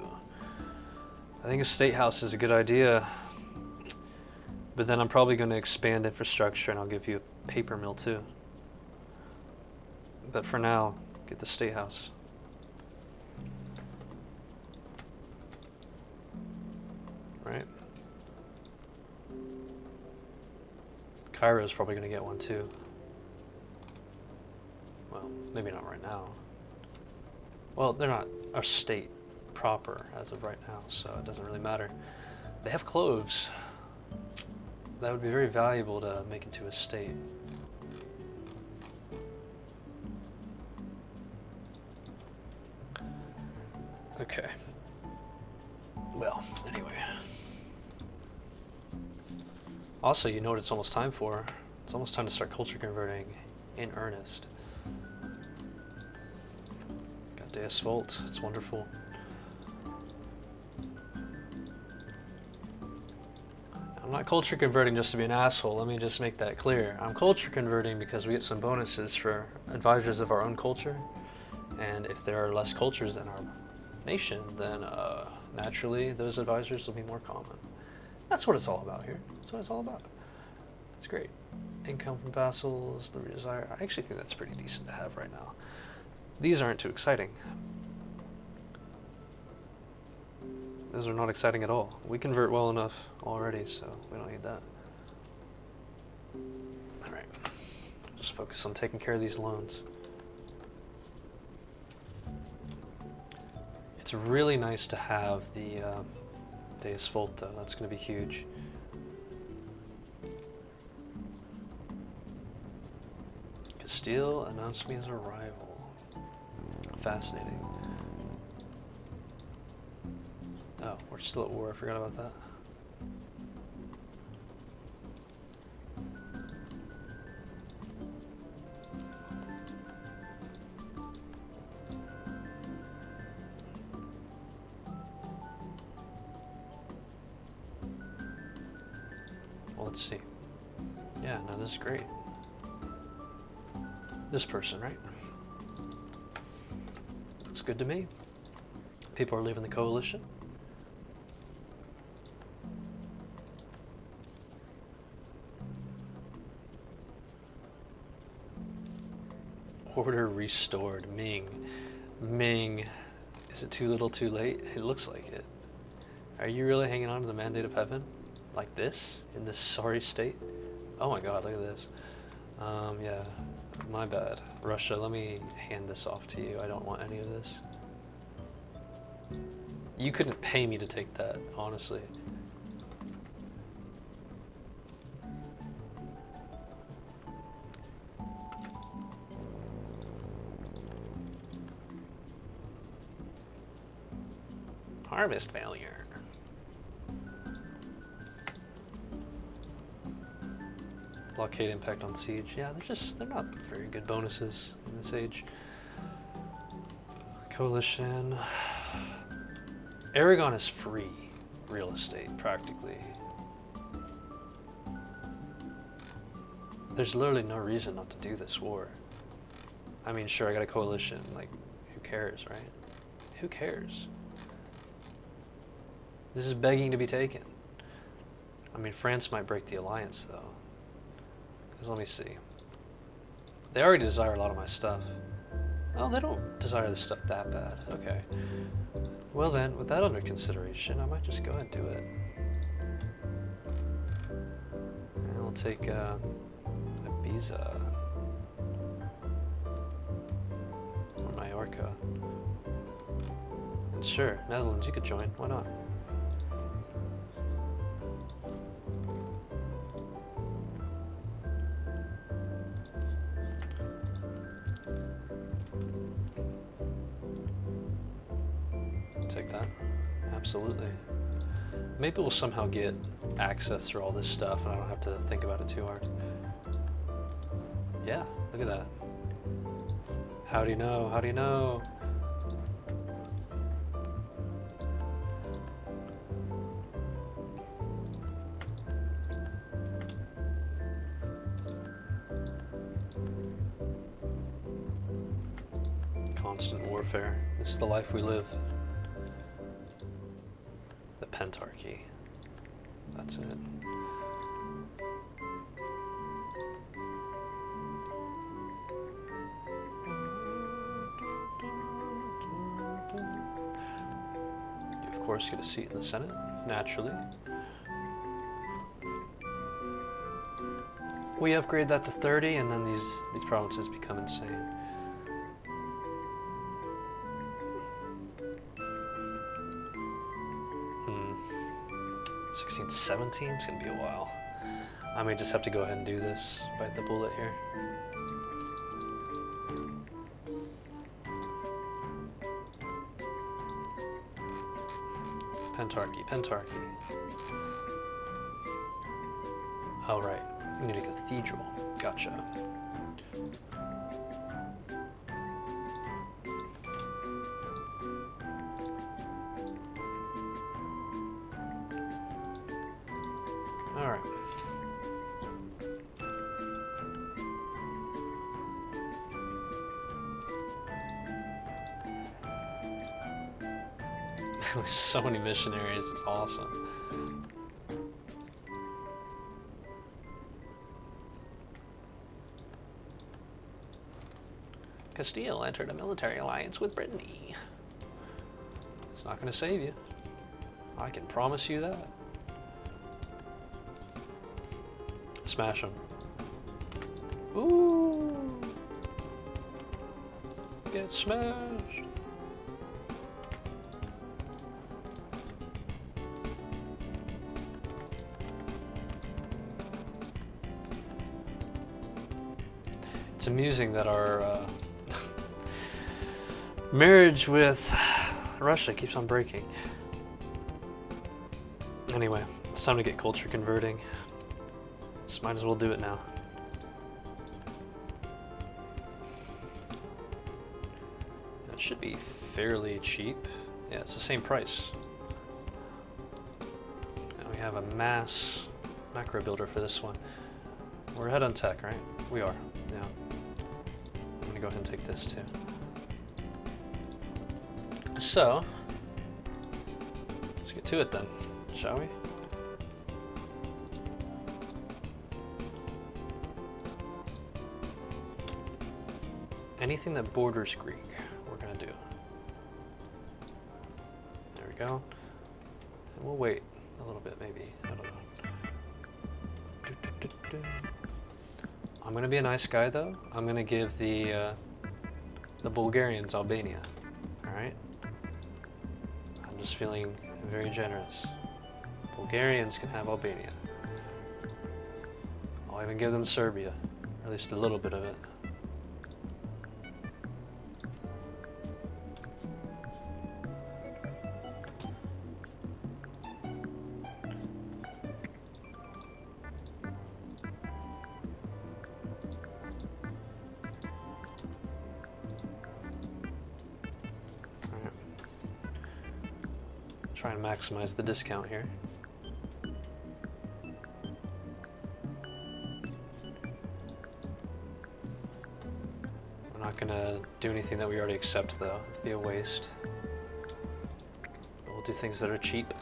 I think a state house is a good idea, but then I'm probably going to expand infrastructure and I'll give you a paper mill too. But for now, get the state house. Right? Cairo's probably going to get one too. Well, maybe not right now. Well, they're not a state proper as of right now, so it doesn't really matter. They have cloves. That would be very valuable to make into a state. Okay. Well, anyway. Also, you know what it's almost time for? It's almost time to start culture converting in earnest. Deus Volt, it's wonderful. I'm not culture converting just to be an asshole, let me just make that clear. I'm culture converting because we get some bonuses for advisors of our own culture, and if there are less cultures in our nation, then naturally those advisors will be more common. That's what it's all about here. That's what it's all about. It's great. Income from vassals, the desire. I actually think that's pretty decent to have right now. These aren't too exciting. Those are not exciting at all. We convert well enough already, so we don't need that. Alright. Just focus on taking care of these loans. It's really nice to have the Deus Volt though. That's going to be huge. Castile announced me as a rival. Fascinating. Oh, we're still at war. I forgot about that. Well, let's see. Yeah, no, this is great. This person, right? Looks good to me. People are leaving the coalition. Order restored. Ming. Ming. Is it too little too late? It looks like it. Are you really hanging on to the mandate of heaven? Like this? In this sorry state? Oh my god, look at this. Yeah. My bad. Russia, let me hand this off to you. I don't want any of this. You couldn't pay me to take that, honestly. Harvest failure. Blockade impact on siege. Yeah, they're not very good bonuses in this age. Coalition. Aragon is free real estate, practically. There's literally no reason not to do this war. I mean, sure, I got a coalition. Like, who cares, right? Who cares? This is begging to be taken. I mean, France might break the alliance, though. Because let me see. They already desire a lot of my stuff. Oh, they don't desire this stuff that bad. Okay. Well then, with that under consideration, I might just go ahead and do it. And we'll take Ibiza. Or Mallorca. And sure, Netherlands, you could join. Why not? Take that. Absolutely. Maybe we'll somehow get access through all this stuff and I don't have to think about it too hard. Yeah, look at that. How do you know? How do you know? Constant warfare. This is the life we live. The Pentarchy. That's it. You, of course, get a seat in the Senate, naturally. We upgrade that to 30, and then these provinces become insane. 17, it's gonna be a while. I may just have to go ahead and do this, bite the bullet here. Pentarchy, Pentarchy. Oh right, we need a cathedral. Gotcha. Alright. There's so many missionaries, it's awesome. Castile entered a military alliance with Brittany. It's not going to save you. I can promise you that. Smash them. Ooh! Get smashed! It's amusing that our marriage with Russia keeps on breaking. Anyway, it's time to get culture converting. Just might as well do it now. It should be fairly cheap. Yeah, it's the same price. And we have a mass macro builder for this one. We're ahead on tech, right? We are, yeah. I'm gonna go ahead and take this too. So, let's get to it then, shall we? Anything that borders Greek, we're gonna do. There we go. And we'll wait a little bit, maybe. I don't know. I'm gonna be a nice guy though. I'm gonna give the Bulgarians Albania. All right. I'm just feeling very generous. Bulgarians can have Albania. I'll even give them Serbia, or at least a little bit of it. Try and maximize the discount here. We're not gonna do anything that we already accept though. It'd be a waste. We'll do things that are cheap.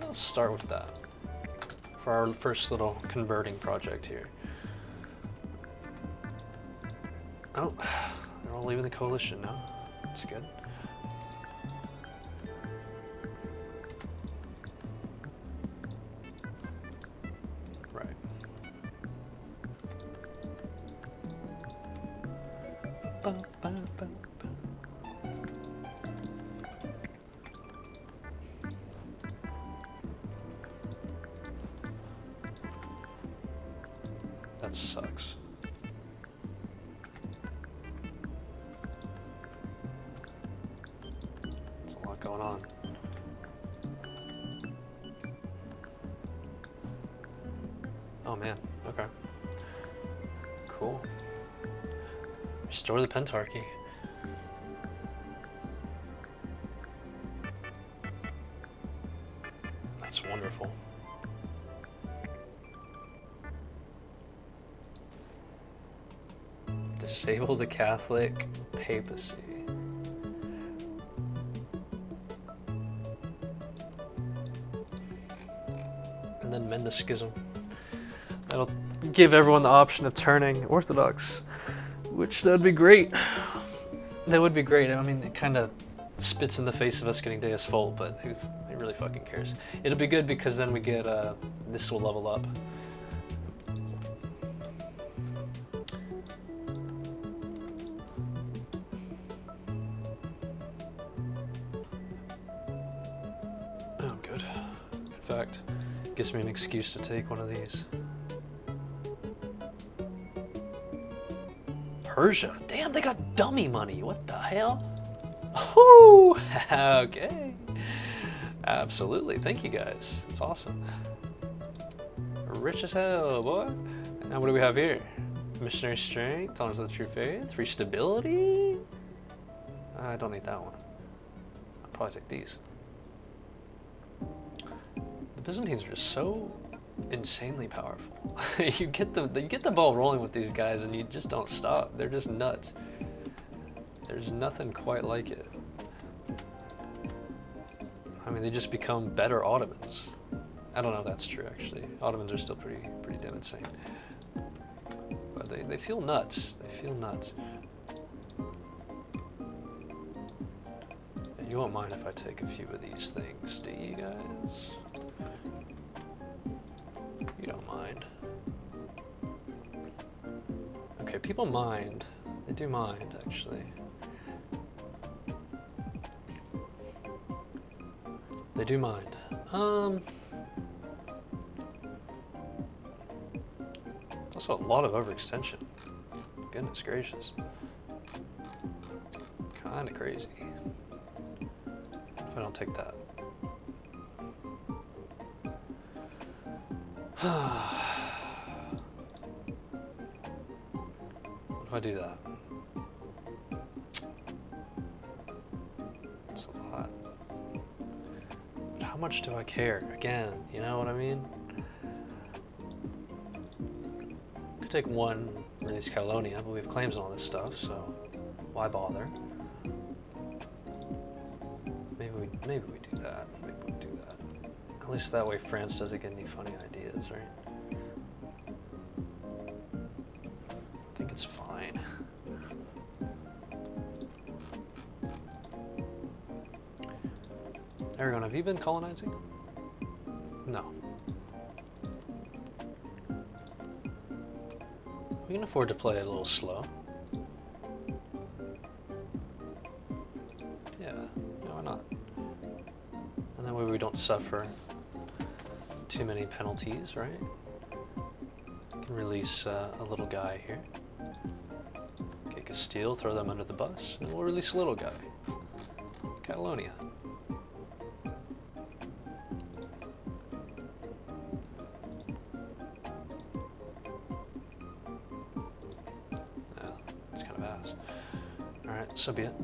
Let's start with that for our first little converting project here. Oh, they're all leaving the coalition now. That's good. Right. That sucks. Going on. Oh man, okay. Cool. Restore the pentarchy. That's wonderful. Disable the Catholic papacy. And then mend the schism. That'll give everyone the option of turning Orthodox, which that would be great. That would be great. I mean, it kind of spits in the face of us getting Deus Vult, but who really fucking cares? It'll be good because then we get, this will level up. Oh, good. In fact, gives me an excuse to take one of these. Persia. Damn, they got dummy money. What the hell? Oh, okay. Absolutely. Thank you guys. It's awesome. Rich as hell, boy. Now what do we have here? Missionary strength, tolerance of the true faith, free stability. I don't need that one. I'll probably take these. The Byzantines are just so insanely powerful. you get the ball rolling with these guys and you just don't stop. They're just nuts. There's nothing quite like it. I mean, they just become better Ottomans. I don't know if that's true actually. Ottomans are still pretty damn insane. But they feel nuts. They feel nuts. You won't mind if I take a few of these things, do you guys? You don't mind. Okay, people mind. They do mind, actually. They do mind. Also a lot of overextension. Goodness gracious. Kinda crazy. If I don't take that. What if I do that? That's a lot. much do I care? Again, you know what I mean? Could take one, release Catalonia, but we have claims on all this stuff, so why bother? Maybe we do that. Maybe we do that. At least that way France doesn't get any funny ideas, right? I think it's fine. Aragon, have you been colonizing? No. We can afford to play it a little slow. Yeah, why not? And that way we don't suffer too many penalties, right? We can release a little guy here. Okay, Castile, throw them under the bus, and we'll release a little guy. Catalonia. It's kind of ass. Alright, so be it.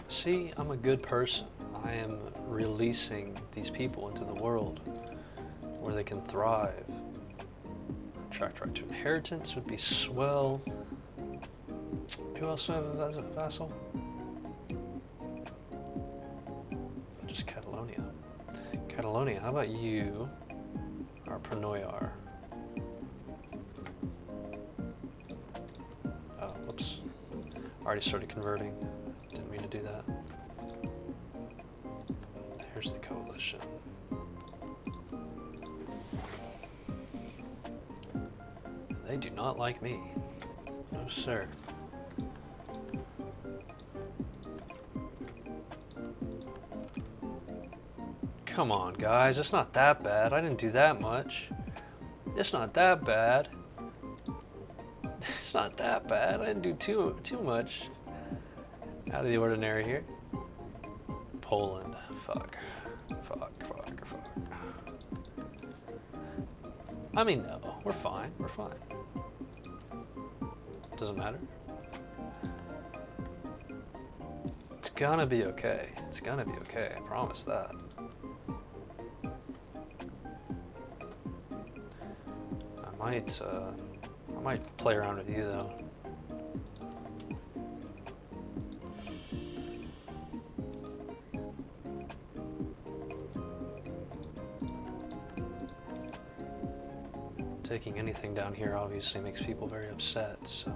See, I'm a good person. I am releasing these people into the world where they can thrive. Tract right to inheritance would be swell. Who else do I have as a vassal? Just Catalonia. Catalonia, how about you are Prenoyar? Oh, whoops. Already started converting. Didn't mean to do that. Here's the coalition. They do not like me. No, sir. Come on, guys. It's not that bad. I didn't do that much. It's not that bad. It's not that bad. I didn't do too much. Out of the ordinary here. Poland. Fuck. I mean, no. We're fine. We're fine. Doesn't matter. It's gonna be okay. It's gonna be okay. I promise that. I might play around with you though. Taking anything down here obviously makes people very upset, so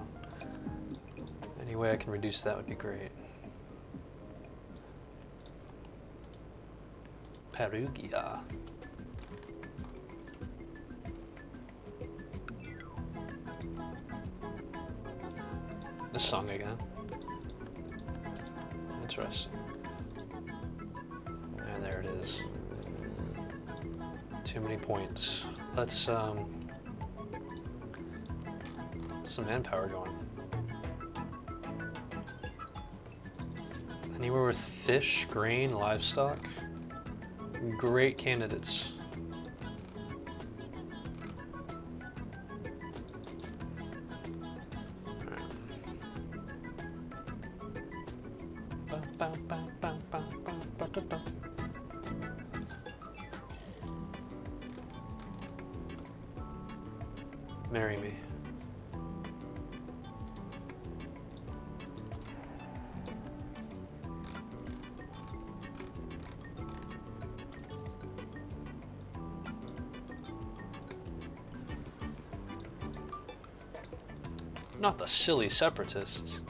any way I can reduce that would be great. Perugia. This song again. Interesting. And there it is. Too many points. Let's some manpower going. Anywhere with fish, grain, livestock? Great candidates. Marry me. Not the silly separatists.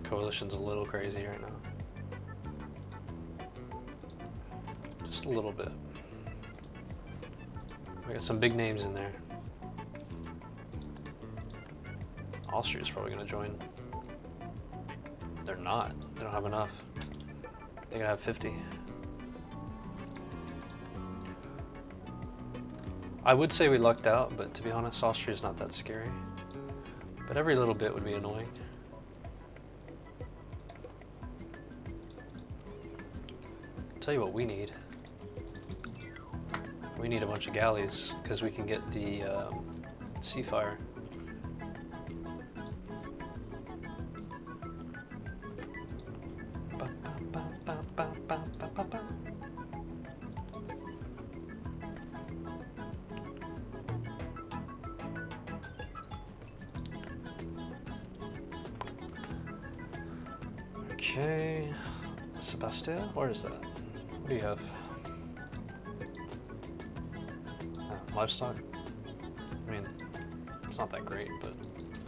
Coalition's a little crazy right now. Just a little bit. We got some big names in there. Austria's probably gonna join. They're not. They don't have enough. They gotta have 50. I would say we lucked out, but to be honest, Austria's not that scary. But every little bit would be annoying. Tell you what we need. We need a bunch of galleys, because we can get the sea fire. Okay, Sebastian, where is that? What do you have? Oh, livestock? I mean, it's not that great, but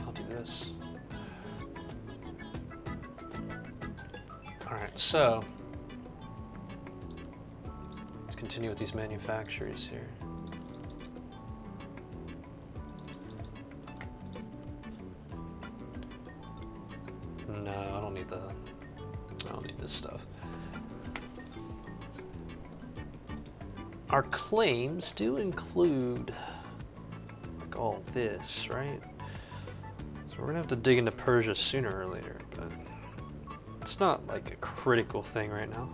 I'll do this. Alright, so let's continue with these manufacturers here. No, I don't need this stuff. Our claims do include like all this, right? So we're gonna have to dig into Persia sooner or later, but it's not like a critical thing right now.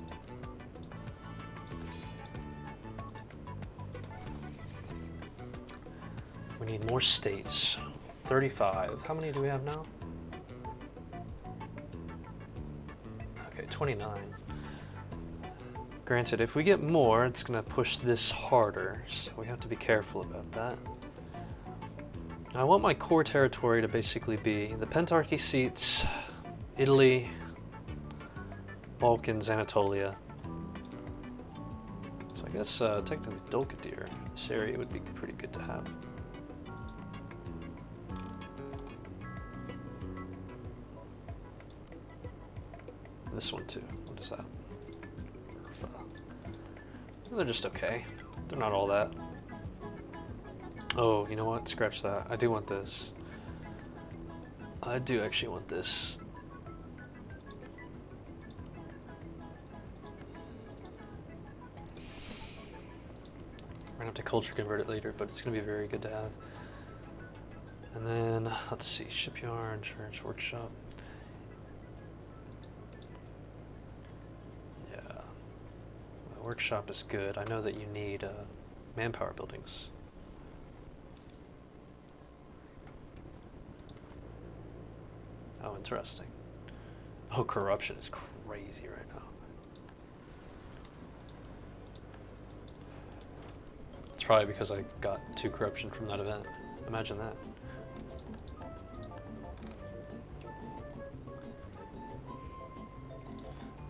We need more states. 35. How many do we have now? Okay, 29. Granted, if we get more, it's gonna push this harder, so we have to be careful about that. I want my core territory to basically be the Pentarchy seats, Italy, Balkans, Anatolia. So I guess technically Dolkadir, this area would be pretty good to have. This one too, what is that? They're just okay. They're not all that. Oh, you know what? Scratch that. I do want this. I do actually want this. We're gonna have to culture convert it later, but it's gonna be very good to have. And then, let's see, shipyard, church, workshop. Workshop is good. I know that you need manpower buildings. Oh, interesting. Oh, corruption is crazy right now. It's probably because I got 2 corruption from that event. Imagine that.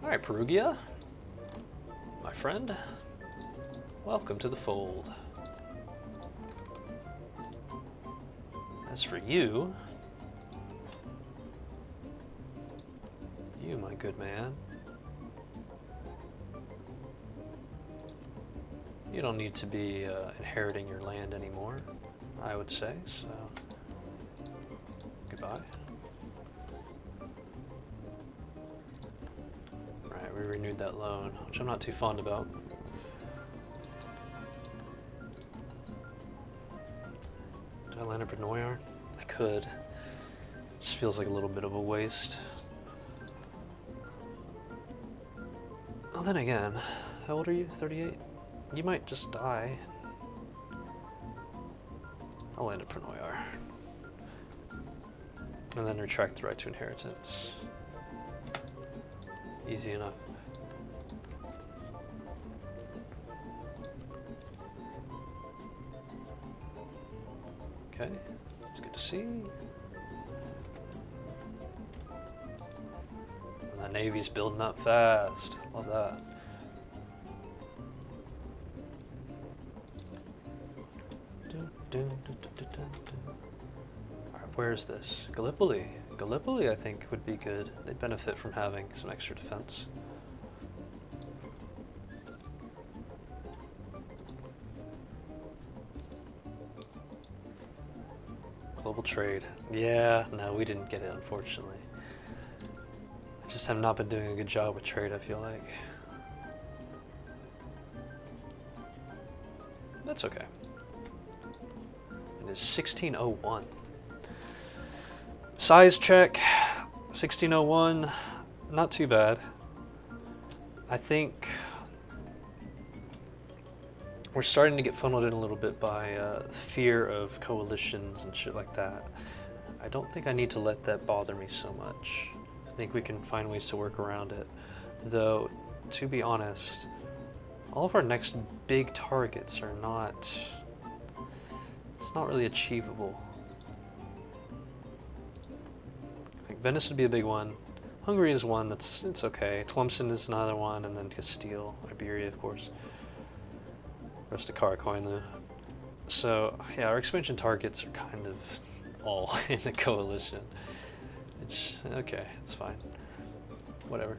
Alright, Perugia. My friend, welcome to the fold. As for you, my good man, you don't need to be inheriting your land anymore, I would say, so goodbye. Right, we renewed that loan, which I'm not too fond about. Do I land up at Noyar? I could. Just feels like a little bit of a waste. Well, then again, how old are you? 38? You might just die. I'll land at Pernoyar. And then retract the right to inheritance. Easy enough. Okay, it's good to see. And the Navy's building up fast. Love that. Alright, where's this? Gallipoli. Gallipoli, I think, would be good. They'd benefit from having some extra defense. Global trade. Yeah, no, we didn't get it, unfortunately. I just have not been doing a good job with trade, I feel like. That's okay. is 1601. Size check, 1601, not too bad. I think we're starting to get funneled in a little bit by fear of coalitions and shit like that. I don't think I need to let that bother me so much. I think we can find ways to work around it. Though, to be honest, all of our next big targets are not... It's not really achievable. Like Venice would be a big one. Hungary is one it's okay. Tlemcen is another one, and then Castile, Iberia, of course. Rest of Karakoin, though. So, yeah, our expansion targets are kind of all in the coalition. It's okay, it's fine. Whatever.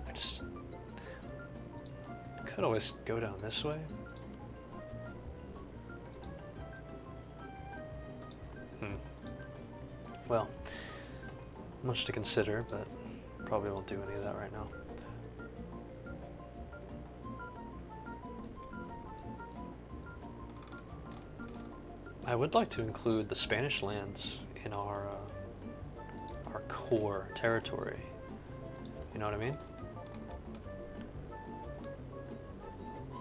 I just could always go down this way. Well, much to consider, but probably won't do any of that right now. I would like to include the Spanish lands in our core territory. You know what I mean?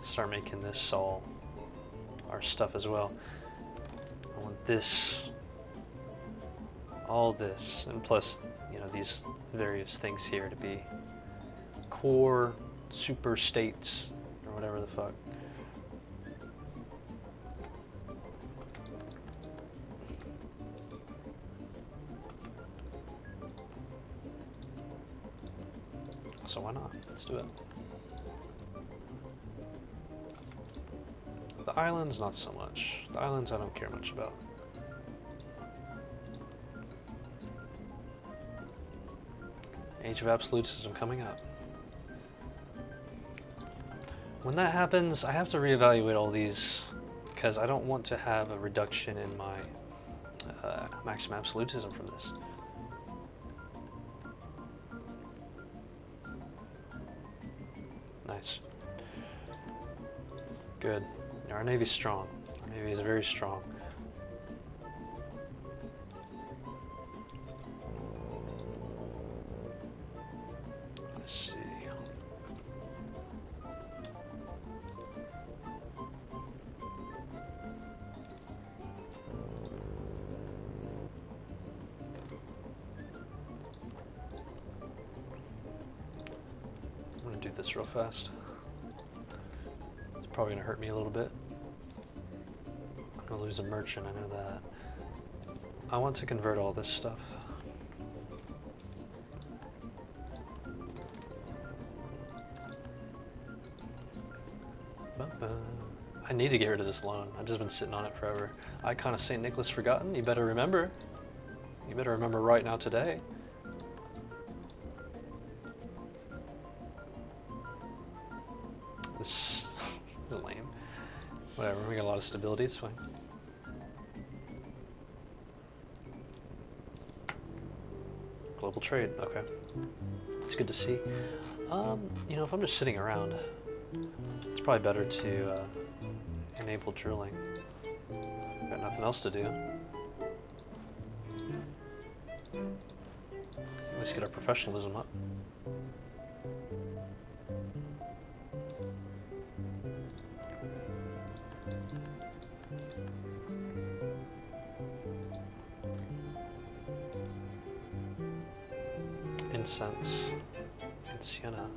Start making this all our stuff as well. I want this, all this, and plus, you know, these various things here to be core super states or whatever the fuck. So why not? Let's do it. The islands, not so much. The islands I don't care much about. Age of Absolutism coming up. When that happens, I have to reevaluate all these because I don't want to have a reduction in my maximum absolutism from this. Nice. Good. Our Navy's strong. Our Navy is very strong. Let's see. I'm gonna do this real fast. It's probably gonna hurt me a little bit. I'm gonna lose a merchant, I know that. I want to convert all this stuff. I need to get rid of this loan. I've just been sitting on it forever. Icon of St. Nicholas forgotten? You better remember. You better remember right now today. This is lame. Whatever, we got a lot of stability, it's fine. Global trade, okay. It's good to see. You know, if I'm just sitting around, it's probably better to enable drilling. Got nothing else to do. At least get our professionalism up. Incense in Siena.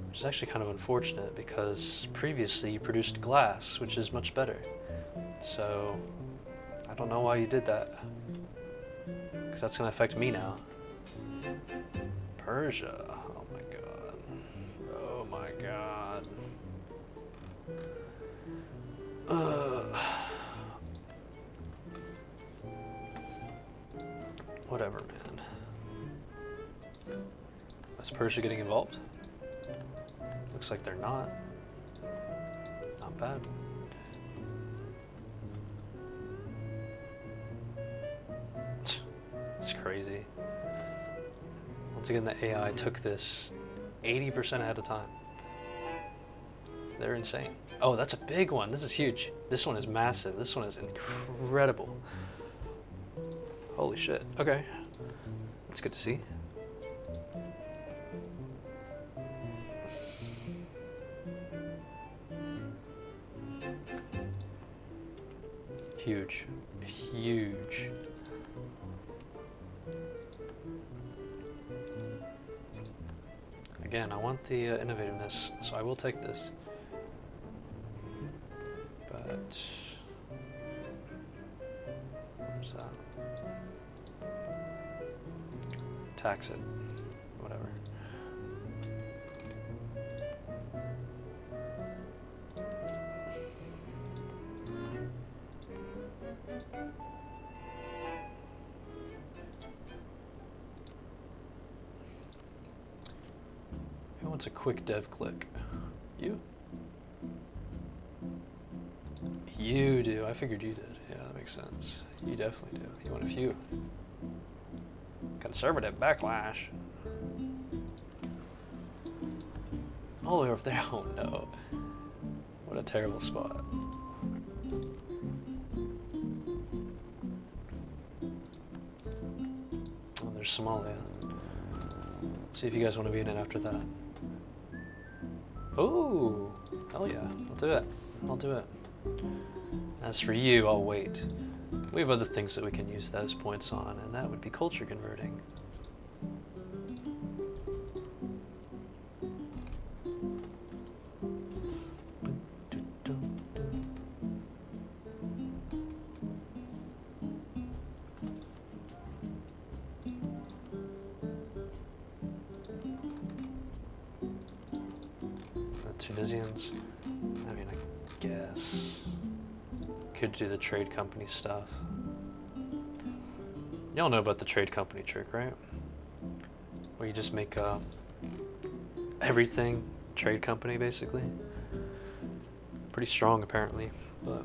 Which is actually kind of unfortunate because previously you produced glass, which is much better. So I don't know why you did that. Because that's going to affect me now. Persia. Oh my god. Oh my god. Whatever, man. Is Persia getting involved? Looks like they're not. Not bad. It's crazy. Once again, the AI took this 80% ahead of time. They're insane. Oh, that's a big one. This is huge. This one is massive. This one is incredible. Holy shit. Okay. That's good to see. Huge. Huge. Again, I want the innovativeness, so I will take this. But where's that? Tax it. Whatever. Who wants a quick dev click? You? You do. I figured you did. Yeah, that makes sense. You definitely do. You want a few. Conservative backlash. All the way over there. Oh no. What a terrible spot. Oh, there's Somalia. See if you guys want to be in it after that. Oh, hell yeah. I'll do it. I'll do it. As for you, I'll wait. We have other things that we can use those points on, and that would be culture converting. The Tunisians, I mean, I guess. Could do the trade company stuff. Y'all know about the trade company trick, right? Where you just make everything trade company, basically. Pretty strong, apparently, but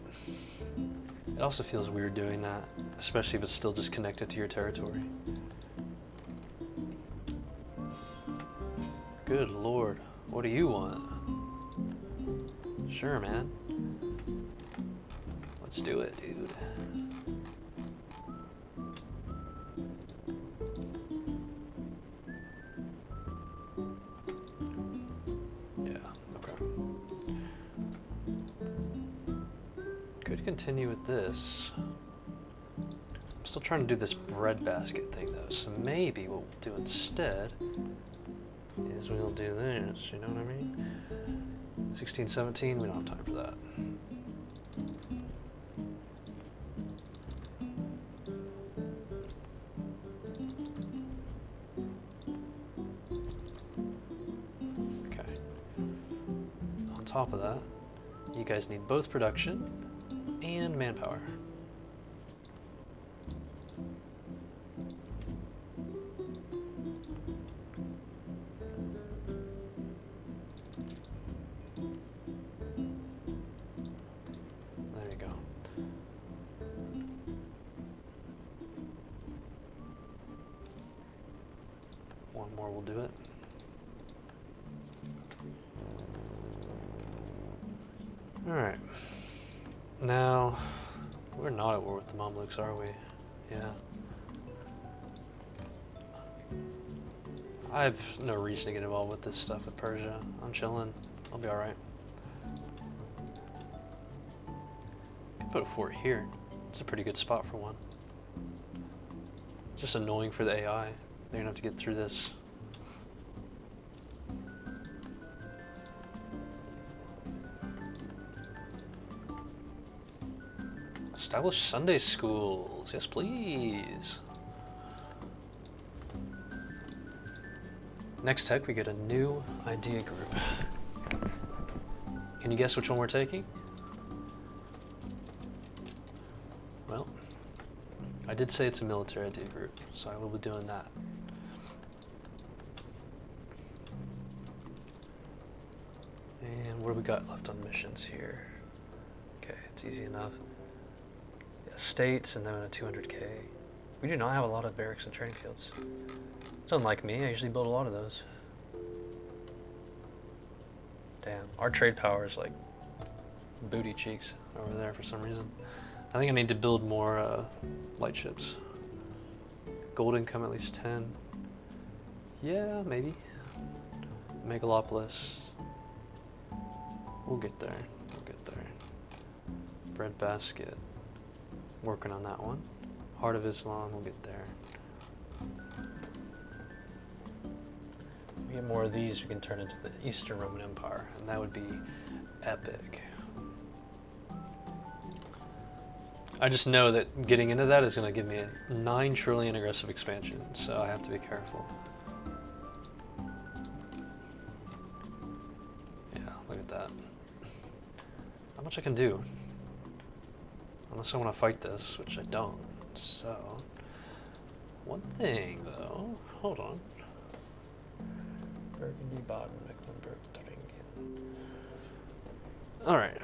it also feels weird doing that, especially if it's still just connected to your territory. Good lord, what do you want? Sure, man. Let's do it, dude. Yeah, okay. Could continue with this. I'm still trying to do this bread basket thing though, so maybe what we'll do instead is we'll do this, you know what I mean? 16, 17, we don't have time for that. Top of that, you guys need both production and manpower. There you go. One more will do it. Alright, now, we're not at war with the Mamluks, are we? Yeah. I have no reason to get involved with this stuff with Persia. I'm chilling. I'll be alright. Could put a fort here. It's a pretty good spot for one. It's just annoying for the AI. They're gonna have to get through this. Establish Sunday schools. Yes, please. Next tech, we get a new idea group. Can you guess which one we're taking? Well, I did say it's a military idea group, so I will be doing that. And what do we got left on missions here? Okay, it's easy enough. States and then a 200k. We do not have a lot of barracks and training fields. It's unlike me, I usually build a lot of those. Damn, our trade power is like booty cheeks over there for some reason. I think I need to build more light ships. Gold income at least 10. Yeah, maybe. Megalopolis. We'll get there. We'll get there. Bread basket. Working on that one. Heart of Islam. We'll get there. We get more of these, we can turn into the Eastern Roman Empire, and that would be epic. I just know that getting into that is going to give me a 9 trillion aggressive expansion, so I have to be careful. Yeah, look at that. Not much I can do. Unless I want to fight this, which I don't. So, one thing though, hold on. Burgundy, Baden, Mecklenburg, Thuringen. Alright,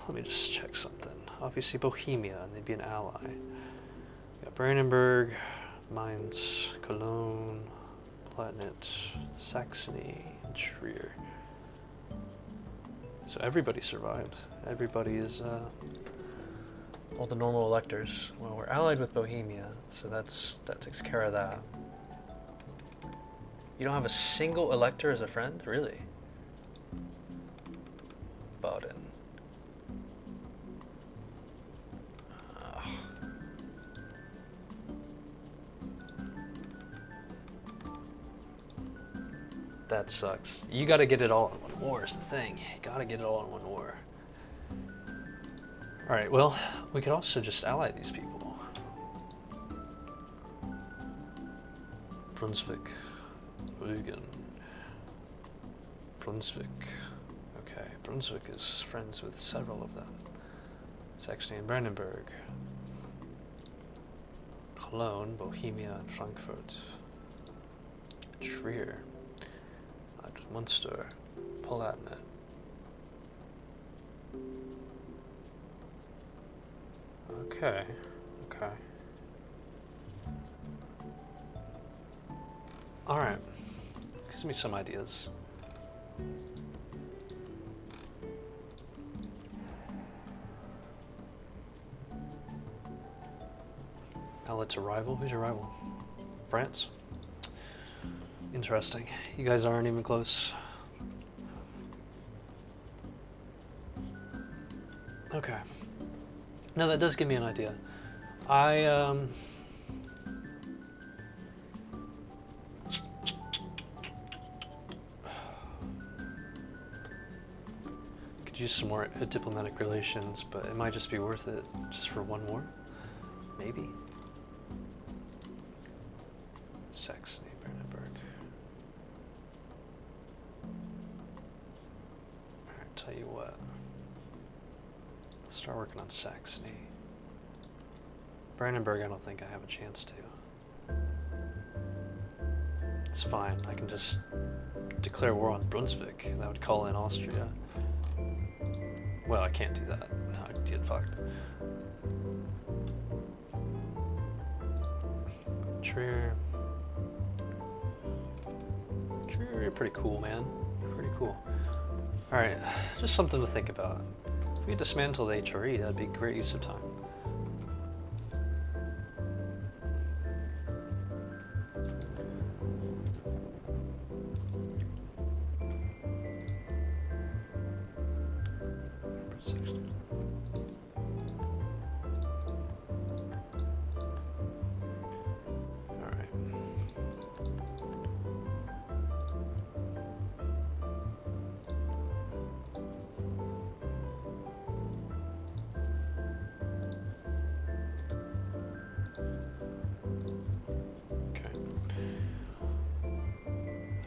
let me just check something. Obviously Bohemia, and they'd be an ally. We got Brandenburg, Mainz, Cologne, Palatinate, Saxony, and Trier. So everybody survived. Everybody is, all the normal electors. Well, we're allied with Bohemia, so that takes care of that. You don't have a single elector as a friend? Really? Baden. That sucks. You gotta get it all in one war is the thing. You gotta get it all in one war. Alright, well, we could also just ally these people. Brunswick. Rügen. Brunswick. Okay, Brunswick is friends with several of them. Saxony and Brandenburg. Cologne, Bohemia, and Frankfurt. Trier. Munster. Palatinate. Okay, okay. Alright. Gives me some ideas. Allied to rival? Who's your rival? France? Interesting. You guys aren't even close. Okay. No, that does give me an idea. Could use some more diplomatic relations, but it might just be worth it just for one war. Maybe. Saxony, Brandenburg. Alright, tell you what. Start working on Saxony. Brandenburg, I don't think I have a chance to. It's fine, I can just declare war on Brunswick. That would call in Austria. Well, I can't do that. No, I'd get fucked. Trier. Trier, you're pretty cool, man. You're pretty cool. Alright, just something to think about. If we dismantle the HRE, that'd be a great use of time.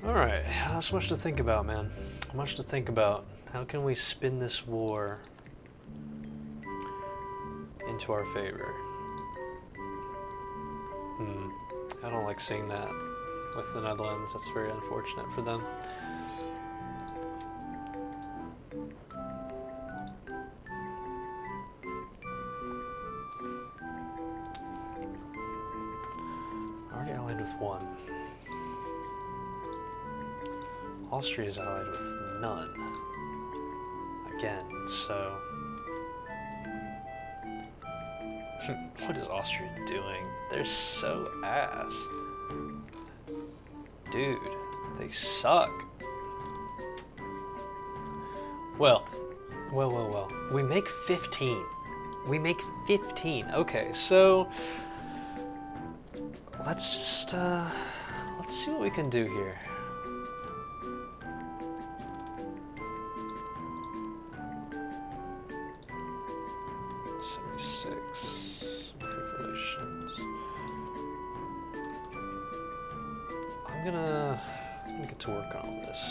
Alright, that's much to think about, man. Much to think about. How can we spin this war into our favor? I don't like seeing that with the Netherlands. That's very unfortunate for them. Already allied with one. Austria is allied with none. Again, so What is Austria doing? They're so ass. Dude, they suck. Well. We make 15. We make 15. Okay, so let's just let's see what we can do here. I'm gonna get to work on all this.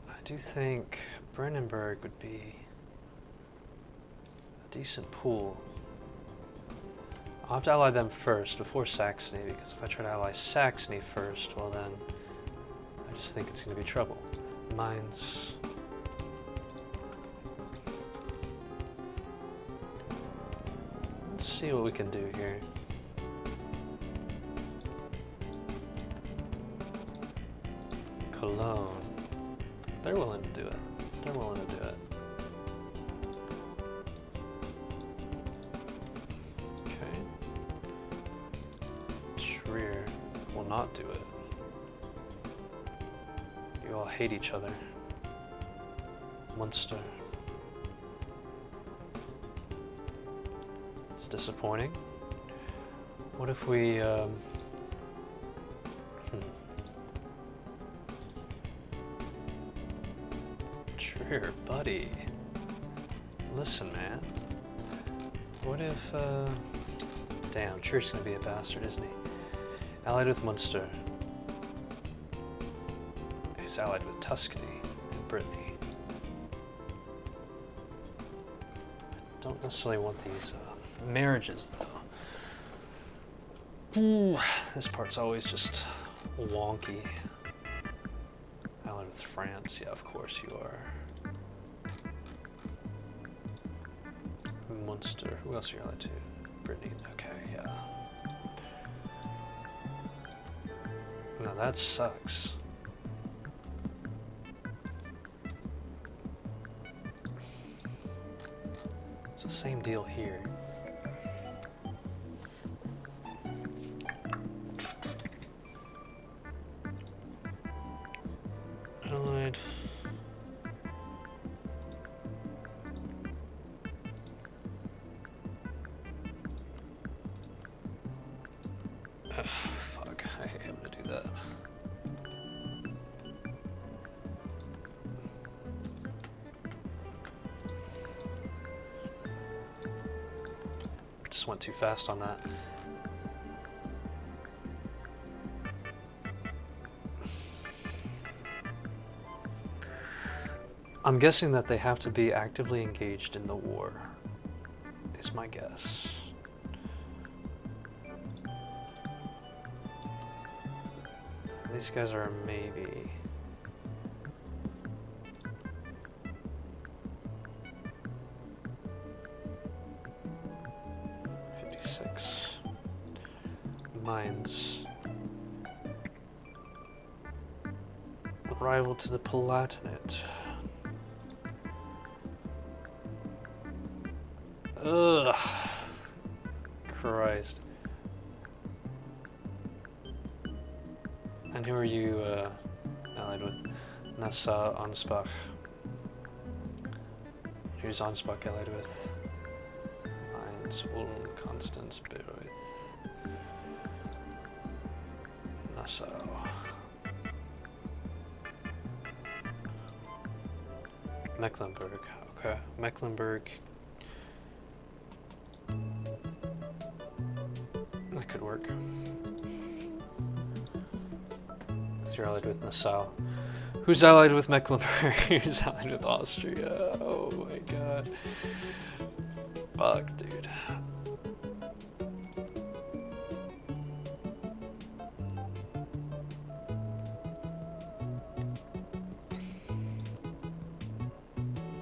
I do think Brandenburg would be a decent pool. I'll have to ally them first before Saxony, because if I try to ally Saxony first, well then I just think it's gonna be trouble. Mines. Let's see what we can do here. Cologne. They're willing to do it. They're willing to do it. Okay. Trier will not do it. You all hate each other. Munster. It's disappointing. What if we, Trier, buddy. Listen, man. What if, damn, Trier's gonna be a bastard, isn't he? Allied with Munster. He's allied with Tuscany and Brittany. Don't necessarily want these, marriages, though. Ooh, this part's always just wonky. Allied with France, yeah, of course you are. Munster, who else are you allied to? Brittany, okay, yeah. Now that sucks. It's the same deal here. Allied. Ugh, fuck, I hate having to do that. Just went too fast on that. I'm guessing that they have to be actively engaged in the war, is my guess. These guys are maybe... Mines. Rival to the Palatinate. Ugh. Christ. And who are you allied with? Nassau, Ansbach. Who's Ansbach allied with? Mainz, Ulm, Constance, Bayreuth. Nassau. Mecklenburg. Okay, Mecklenburg. That could work. Because you're allied with Nassau. Who's allied with Mecklenburg? Who's allied with Austria? Oh my god. Fuck, dude.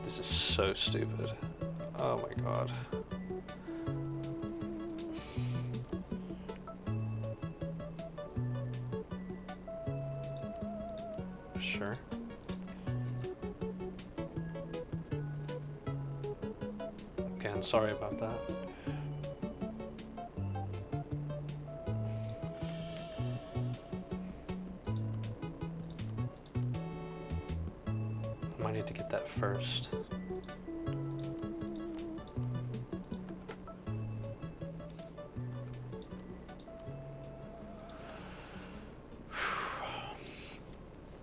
This is so stupid. Oh my god. Sure. Again, sorry about that. I might need to get that first.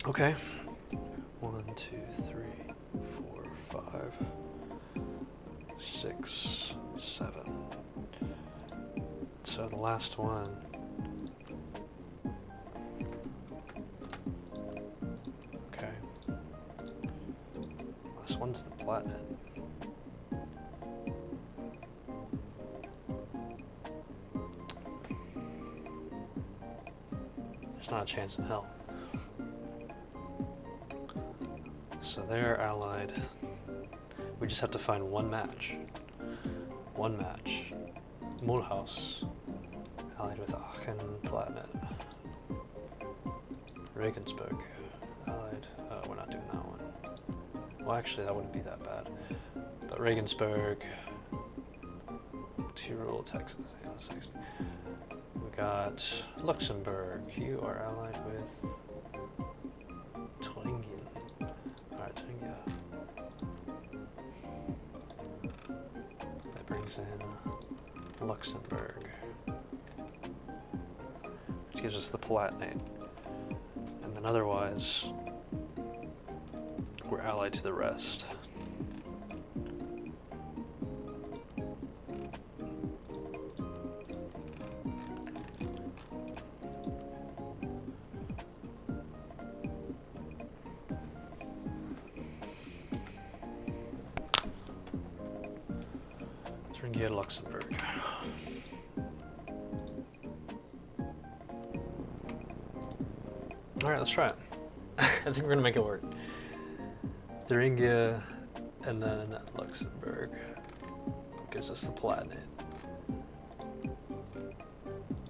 Okay. 1, 2, 3, 4, 5, 6, 7. So the last one. Okay. Last one's the platinum. There's not a chance in hell. So they're allied. We just have to find one match. One match. Mulhouse, allied with Aachen Planet. Regensburg, allied. We're not doing that one. Well, actually, that wouldn't be that bad. But Regensburg, Tyrol, Texas. Yeah, that's Texas. We got Luxembourg. You are allied with Thuringen. Alright, Thuringen. That brings in Luxembourg, which gives us the Palatinate. And then otherwise, we're allied to the rest. Thuringia, Luxembourg. Alright, let's try it. I think we're gonna make it work. Thuringia and then Luxembourg gives us the Palatinate.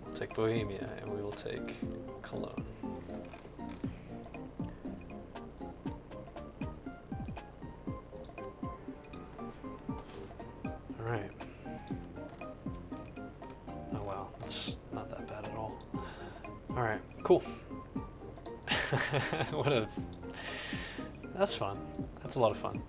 We'll take Bohemia and we will take Cologne. Alright. Oh wow, that's not that bad at all. Alright, cool. What a... That's fun. That's a lot of fun.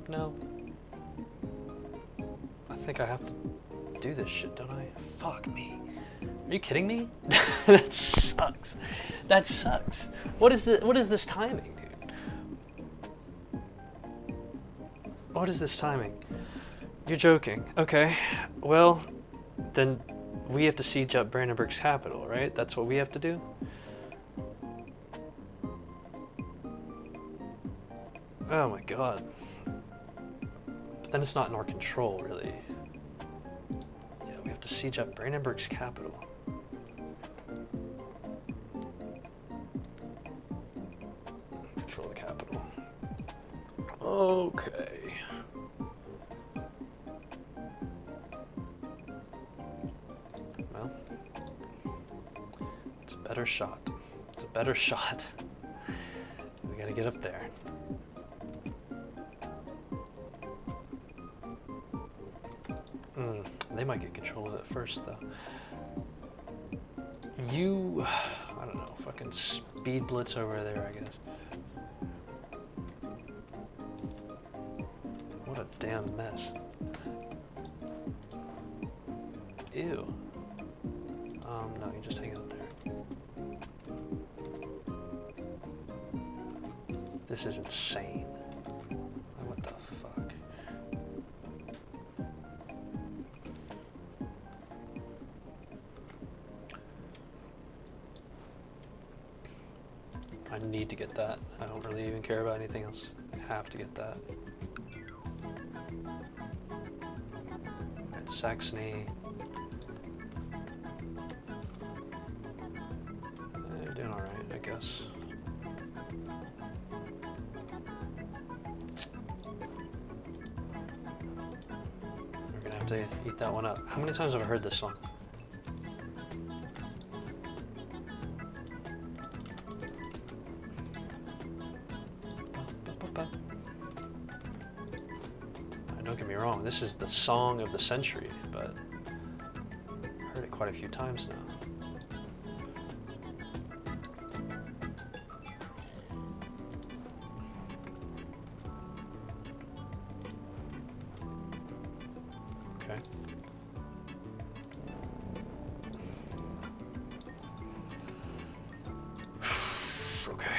No. I think I have to do this shit, don't I? Fuck me. Are you kidding me? That sucks. That sucks. What is this timing, dude? What is this timing? You're joking. Okay. Well, then we have to siege up Brandenburg's capital, right? That's what we have to do? Oh my god. But then it's not in our control, really. Yeah, we have to siege up Brandenburg's capital. Control the capital. Okay. Well, it's a better shot. It's a better shot. We gotta get up there. They might get control of it first, though. You, I don't know, fucking speed blitz over there, I guess. What a damn mess. Ew. No, you just hang out there. This is insane. What the fuck? I need to get that. I don't really even care about anything else. I have to get that. Alright, Saxony. guess. We're gonna have to eat that one up. How many times have I heard this song? Don't get me wrong, this is the song of the century, but I've heard it quite a few times now. Okay. Okay.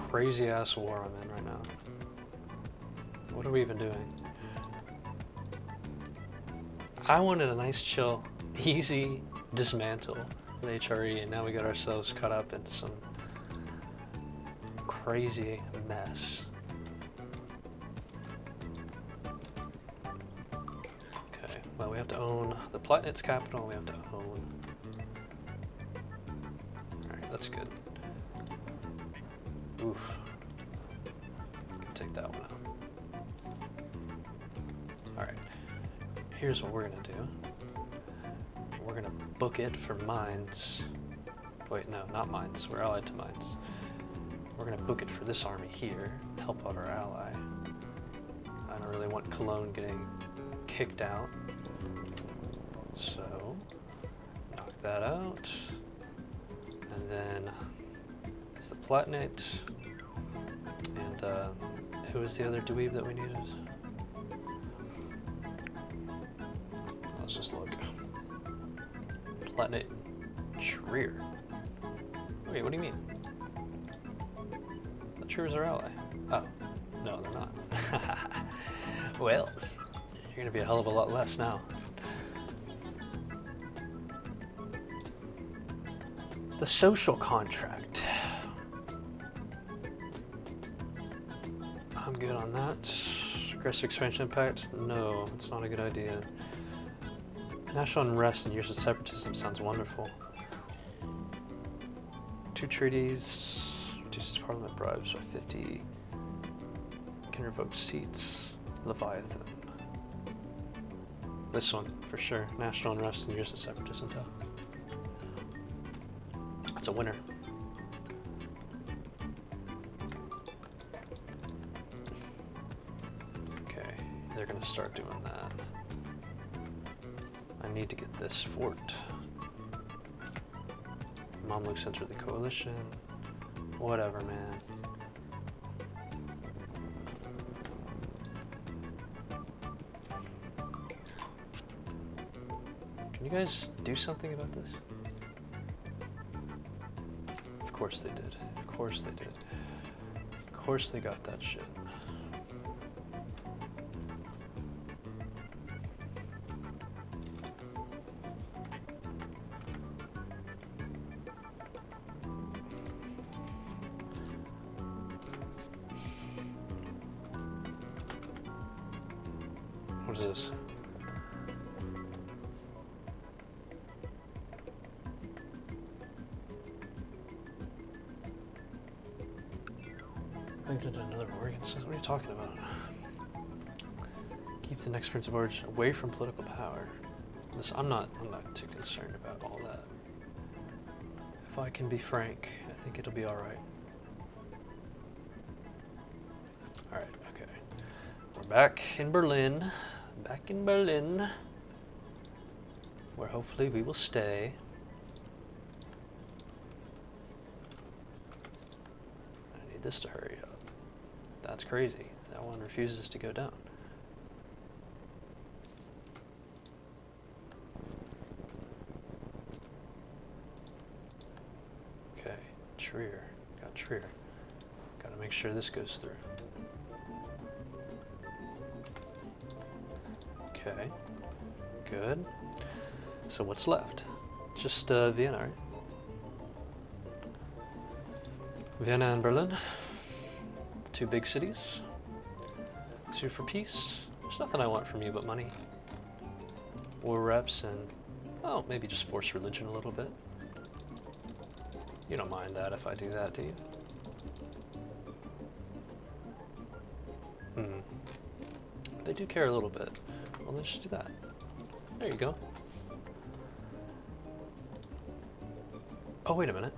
Crazy ass war I'm in right now. What are we even doing? I wanted a nice, chill, easy dismantle with HRE, and now we got ourselves caught up into some crazy mess. Okay, well, we have to own the Platinet's capital, we have to own... Alright, that's good. Oof. Can take that one out. Alright. Here's what we're gonna do. We're gonna book it for mines. Wait, no, not mines. We're allied to mines. We're gonna book it for this army here. Help out our ally. I don't really want Cologne getting kicked out. So, knock that out. And then it's the Platinate. And who was the other dweeb that we needed? Let's just look. Platinate Trier. Wait, what do you mean? The Trier's our ally. Oh, no, they're not. Well, you're gonna be a hell of a lot less now. The social contract. I'm good on that. Aggressive expansion impact? No, it's not a good idea. National unrest and years of separatism sounds wonderful. 2 treaties, reduces parliament bribes by 50, can revoke seats. Leviathan. This one, for sure. National unrest and years of separatism. That's a winner. Okay, they're gonna start doing that. I need to get this fort. Mamluks enter the coalition. Whatever, man. Can you guys do something about this? Of course they did. Of course they did. Of course they got that shit. What is this? Linked into another organ system. What are you talking about? Keep the next prince of origin away from political power. This, I'm not too concerned about all that. If I can be frank, I think it'll be all right. All right, okay. We're back in Berlin. Back in Berlin, where hopefully we will stay. I need this to hurry up. That's crazy. That one refuses to go down. Okay, Trier. Got Trier. Gotta make sure this goes through. Okay, good. So what's left? Just Vienna, right? Vienna and Berlin. 2 big cities. Sue for peace. There's nothing I want from you but money. War reps and... Oh, maybe just force religion a little bit. You don't mind that if I do that, do you? Hmm. They do care a little bit. Well, let's just do that. There you go. Oh, wait a minute.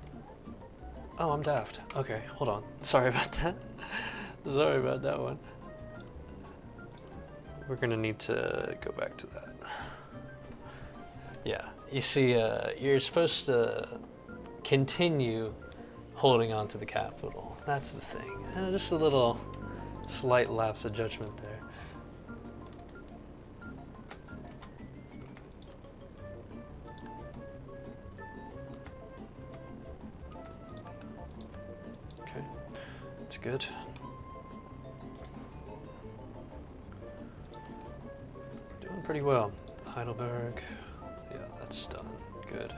Oh, I'm daft. Okay, hold on. Sorry about that. Sorry about that one. We're gonna need to go back to that. Yeah, you see, you're supposed to continue holding on to the capital. That's the thing. Just a little slight lapse of judgment there. Okay, that's good. Doing pretty well. Heidelberg, yeah, that's done. Good.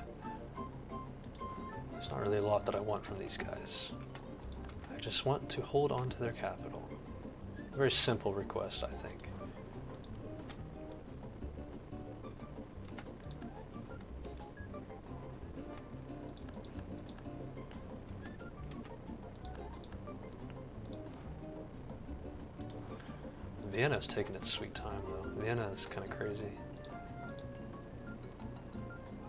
There's not really a lot that I want from these guys. I just want to hold on to their capital. Very simple request, I think. Vienna's taking its sweet time, though. Vienna is kind of crazy.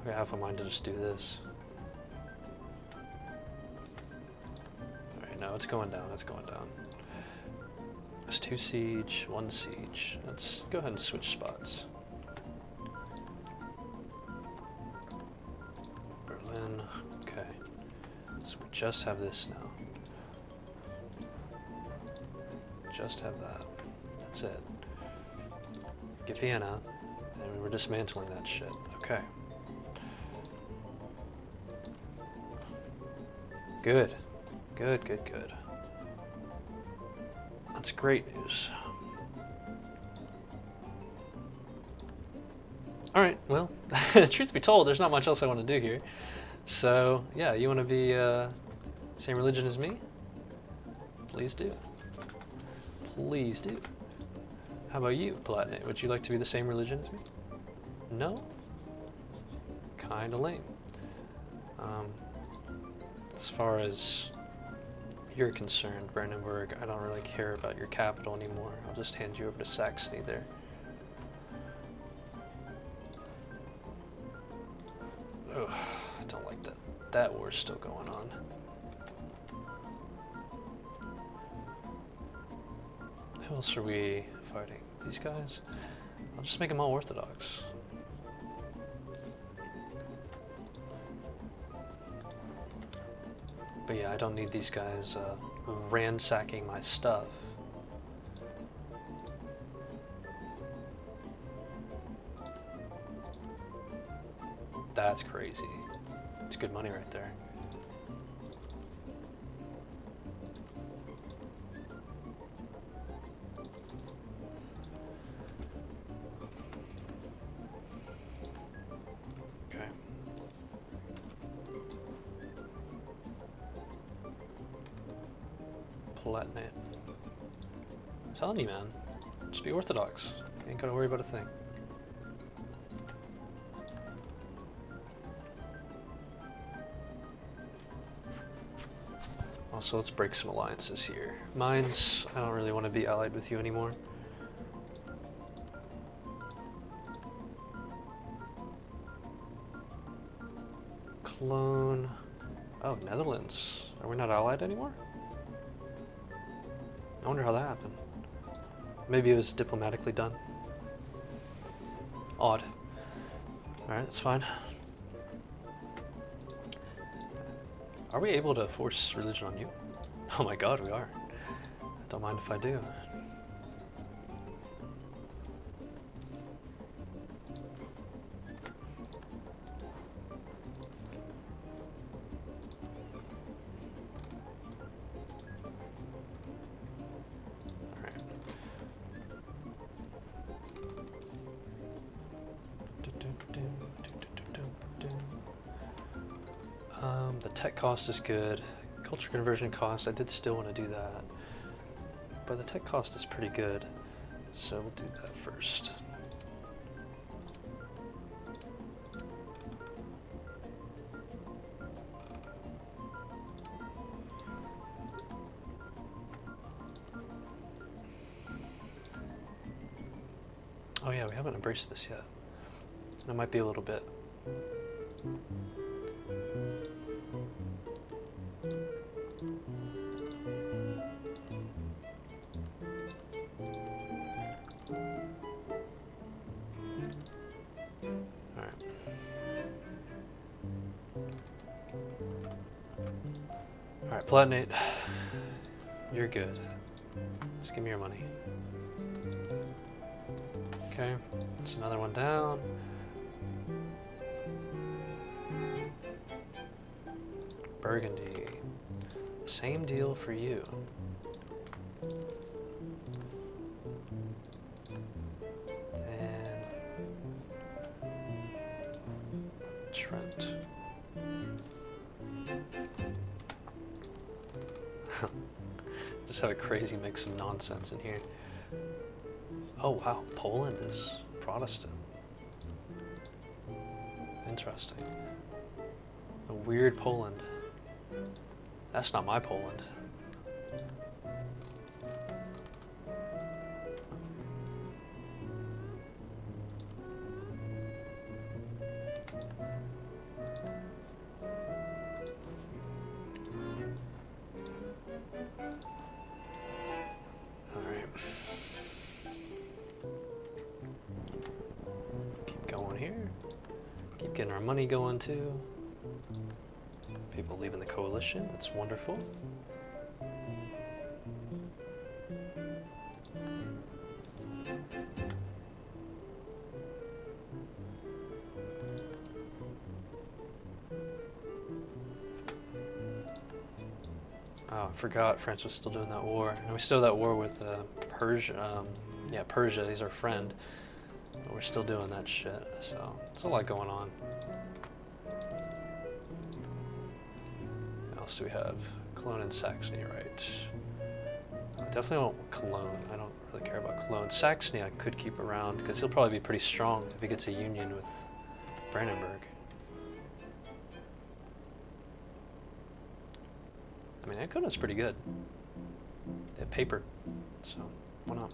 I have a mind to just do this. Alright, no, it's going down, it's going down. There's 2 siege, 1 siege. Let's go ahead and switch spots. Berlin, okay. So we just have this now. Just have that. That's it. Get Vienna, and we're dismantling that shit. Okay. Good. Good, good, good. That's great news. Alright, well, truth be told, there's not much else I want to do here. So, yeah, you want to be same religion as me? Please do. Please do. How about you, Palatinate? Would you like to be the same religion as me? No? Kinda lame. As far as you're concerned, Brandenburg, I don't really care about your capital anymore. I'll just hand you over to Saxony there. Ugh, I don't like that. That war's still going on. Who else are we fighting? These guys? I'll just make them all Orthodox. But yeah, I don't need these guys ransacking my stuff. That's crazy. It's good money right there. Okay. Palatinate. I'm telling you, man. Just be Orthodox. You ain't gotta worry about a thing. Also, let's break some alliances here. Mines, I don't really want to be allied with you anymore. Cologne. Oh, Netherlands. Are we not allied anymore? I wonder how that happened. Maybe it was diplomatically done. Odd. Alright, that's fine. Are we able to force religion on you? Oh my god, we are. Don't mind if I do. The tech cost is good. Culture conversion cost, I did still want to do that. But the tech cost is pretty good. So we'll do that first. Oh yeah, we haven't embraced this yet. It might be a little bit. Alright. Alright, Platinate. You're good. Just give me your money. Okay, it's another one down. Burgundy. Same deal for you. And Trent. Just have a crazy mix of nonsense in here. Oh wow, Poland is Protestant. Interesting. A weird Poland. That's not my Poland. Alright. Keep going here. Keep getting our money going too. People leaving the coalition, that's wonderful. Oh, I forgot France was still doing that war. And we still have that war with Persia. Yeah, Persia, he's our friend. But we're still doing that shit, so there's a lot going on. What else do we have? Cologne and Saxony, right? I definitely want Cologne. I don't really care about Cologne. Saxony I could keep around because he'll probably be pretty strong if he gets a union with Brandenburg. I mean, Ankona's pretty good. They have paper, so why not?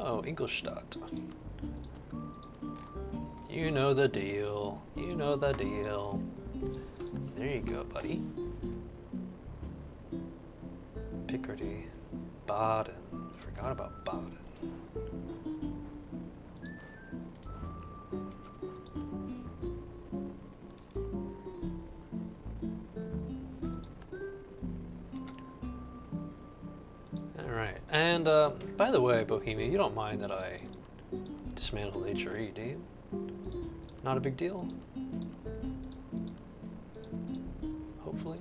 Oh, Ingolstadt. You know the deal. You know the deal. There you go, buddy. Picardy. Baden. Forgot about Baden. Alright, and by the way, Bohemia, you don't mind that I dismantled HRE, do you? Not a big deal? Hopefully.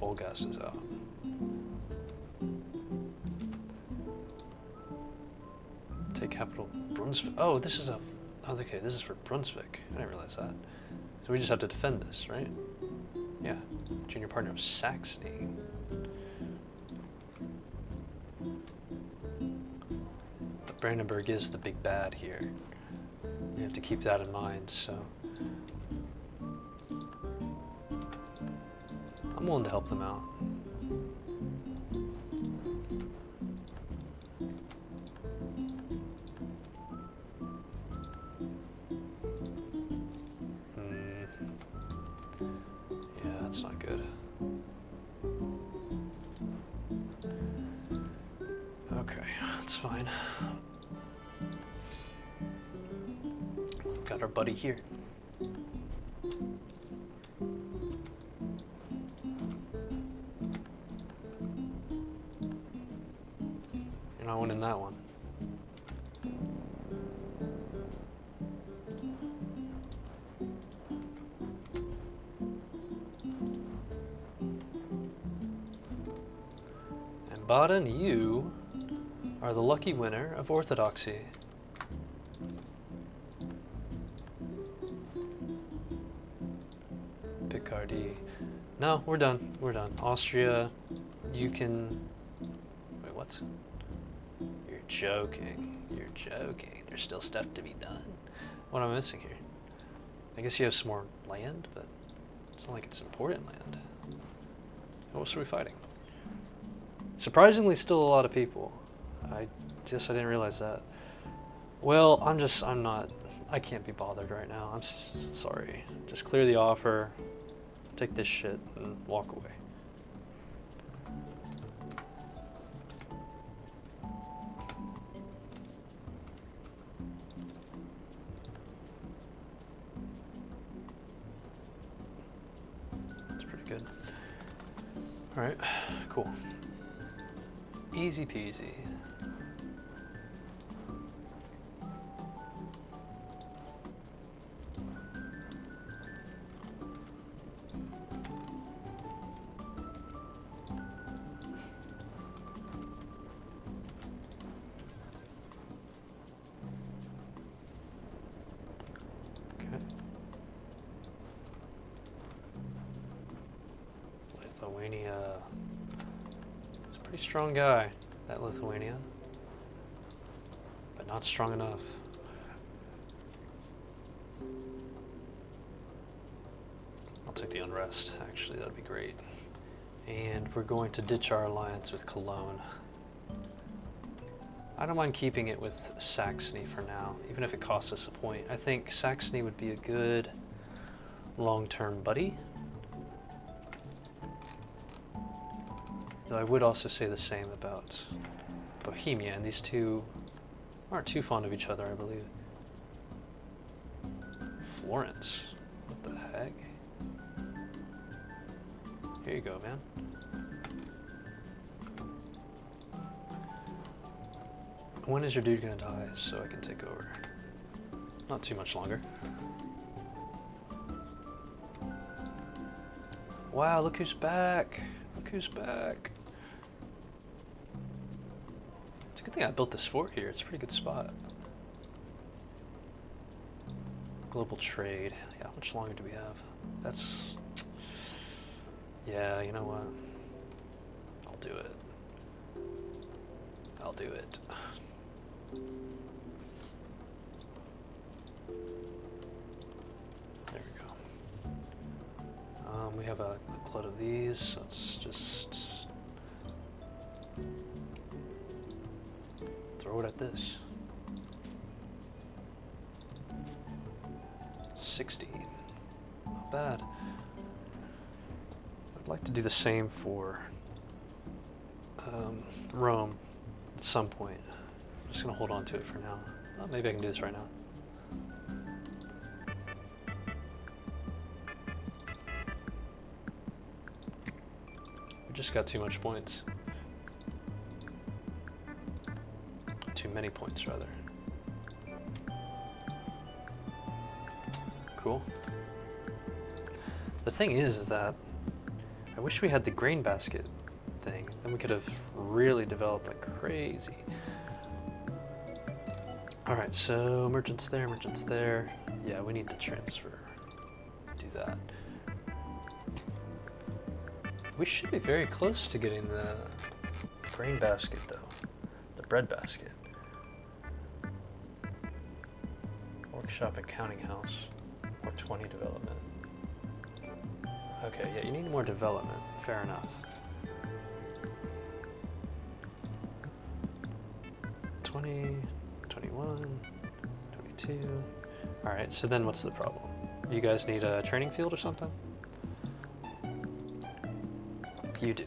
Volgast is out. Take capital Brunswick. Oh, this is a... Oh, okay, this is for Brunswick. I didn't realize that. So we just have to defend this, right? Yeah. Junior partner of Saxony. But Brandenburg is the big bad here. We have to keep that in mind, so... I'm willing to help them out. Yeah, that's not good. Okay, that's fine. Got our buddy here. You're not winning that one. And Baden, you are the lucky winner of Orthodoxy. Picardy. No, we're done. We're done. Austria, you can... Wait, what? You're joking. You're joking. There's still stuff to be done. What am I missing here? I guess you have some more land, but it's not like it's important land. What else are we fighting? Surprisingly, still a lot of people. I didn't realize that. Well, I'm not, I can't be bothered right now. I'm sorry. Just clear the offer, take this shit, and walk away. That's pretty good. Alright, cool. Easy peasy. Lithuania. He's a pretty strong guy, that Lithuania. But not strong enough. I'll take the unrest, actually, that'd be great. And we're going to ditch our alliance with Cologne. I don't mind keeping it with Saxony for now, even if it costs us a point. I think Saxony would be a good long-term buddy. Though I would also say the same about Bohemia, and these two aren't too fond of each other, I believe. Florence, what the heck? Here you go, man. When is your dude gonna die so I can take over? Not too much longer. Wow, look who's back. Look who's back. It's a good thing I built this fort here. It's a pretty good spot. Global trade. Yeah, how much longer do we have? That's... Yeah, you know what? I'll do it. I'll do it. There we go. We have a glut of these. Let's just throw it at this. 60. Not bad. I'd like to do the same for Rome at some point. I'm just gonna hold on to it for now. Oh, maybe I can do this right now. We just got too much points. Too many points, rather. Cool. The thing is that I wish we had the grain basket thing. Then we could have really developed like crazy. All right, so merchants there, merchants there. Yeah, we need to transfer. Do that. We should be very close to getting the grain basket, though. The bread basket. Workshop and counting house. Or 20 development. Okay, yeah, you need more development. Fair enough. 20, 21, 22. All right, so then what's the problem? You guys need a training field or something? You do.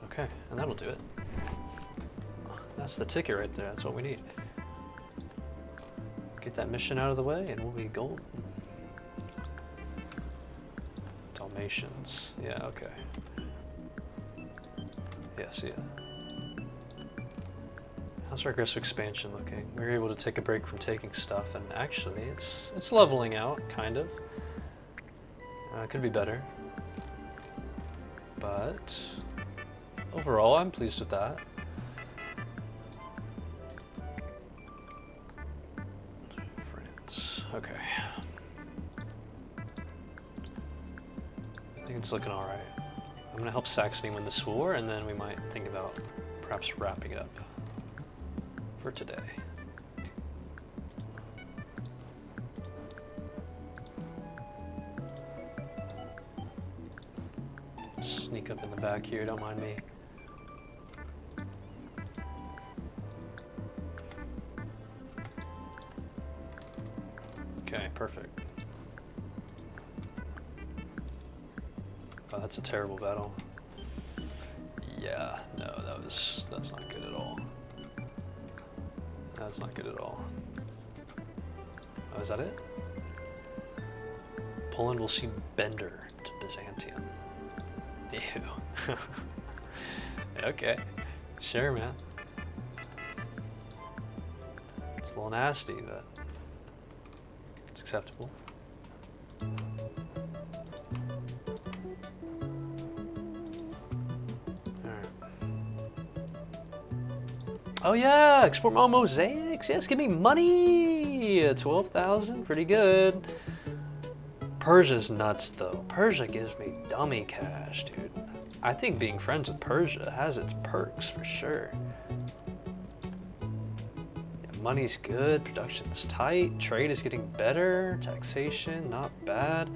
Okay, and that'll do it. That's the ticket right there. That's what we need. Get that mission out of the way and we'll be golden. Dalmatians. Yeah, okay. Yeah, see ya. How's our aggressive expansion looking? We were able to take a break from taking stuff, and actually it's leveling out, kind of. Could be better. But overall, I'm pleased with that. France. Okay. I think it's looking all right. I'm going to help Saxony win this war, and then we might think about perhaps wrapping it up. for today. Sneak up in the back here, don't mind me. Okay, perfect. Oh, that's a terrible battle. Yeah, no, that's not good at all. That's not good at all. Oh, is that it? Poland will cede Bender to Byzantium. Ew. Okay, sure, man. It's a little nasty, but it's acceptable. Oh yeah, export more mosaics. Yes, give me money. 12,000, pretty good. Persia's nuts though. Persia gives me dummy cash, dude. I think being friends with Persia has its perks for sure. Yeah, money's good, production's tight, trade is getting better, taxation, not bad.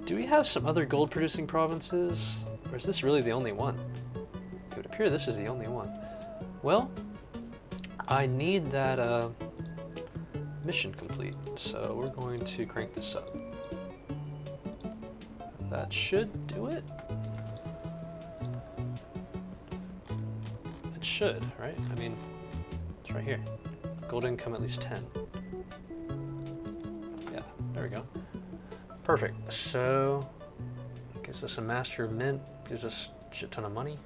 Do we have some other gold producing provinces? Or is this really the only one? It would appear this is the only one. Well, I need that mission complete, so we're going to crank this up. That should do it. It should, right? I mean, it's right here. Gold income at least 10. Yeah, there we go. Perfect. So, gives us a master of mint, gives us a shit ton of money.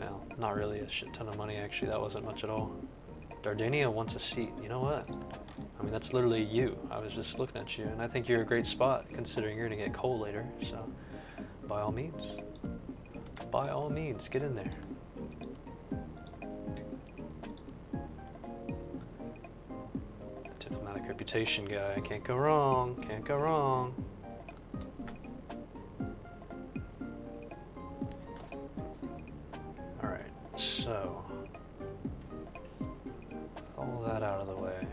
Well, not really a shit ton of money actually, that wasn't much at all. Dardania wants a seat. You know what? I mean, that's literally you. I was just looking at you, and I think you're a great spot, considering you're gonna get coal later, so by all means, get in there. Diplomatic reputation guy, can't go wrong, can't go wrong. All right, so all that out of the way.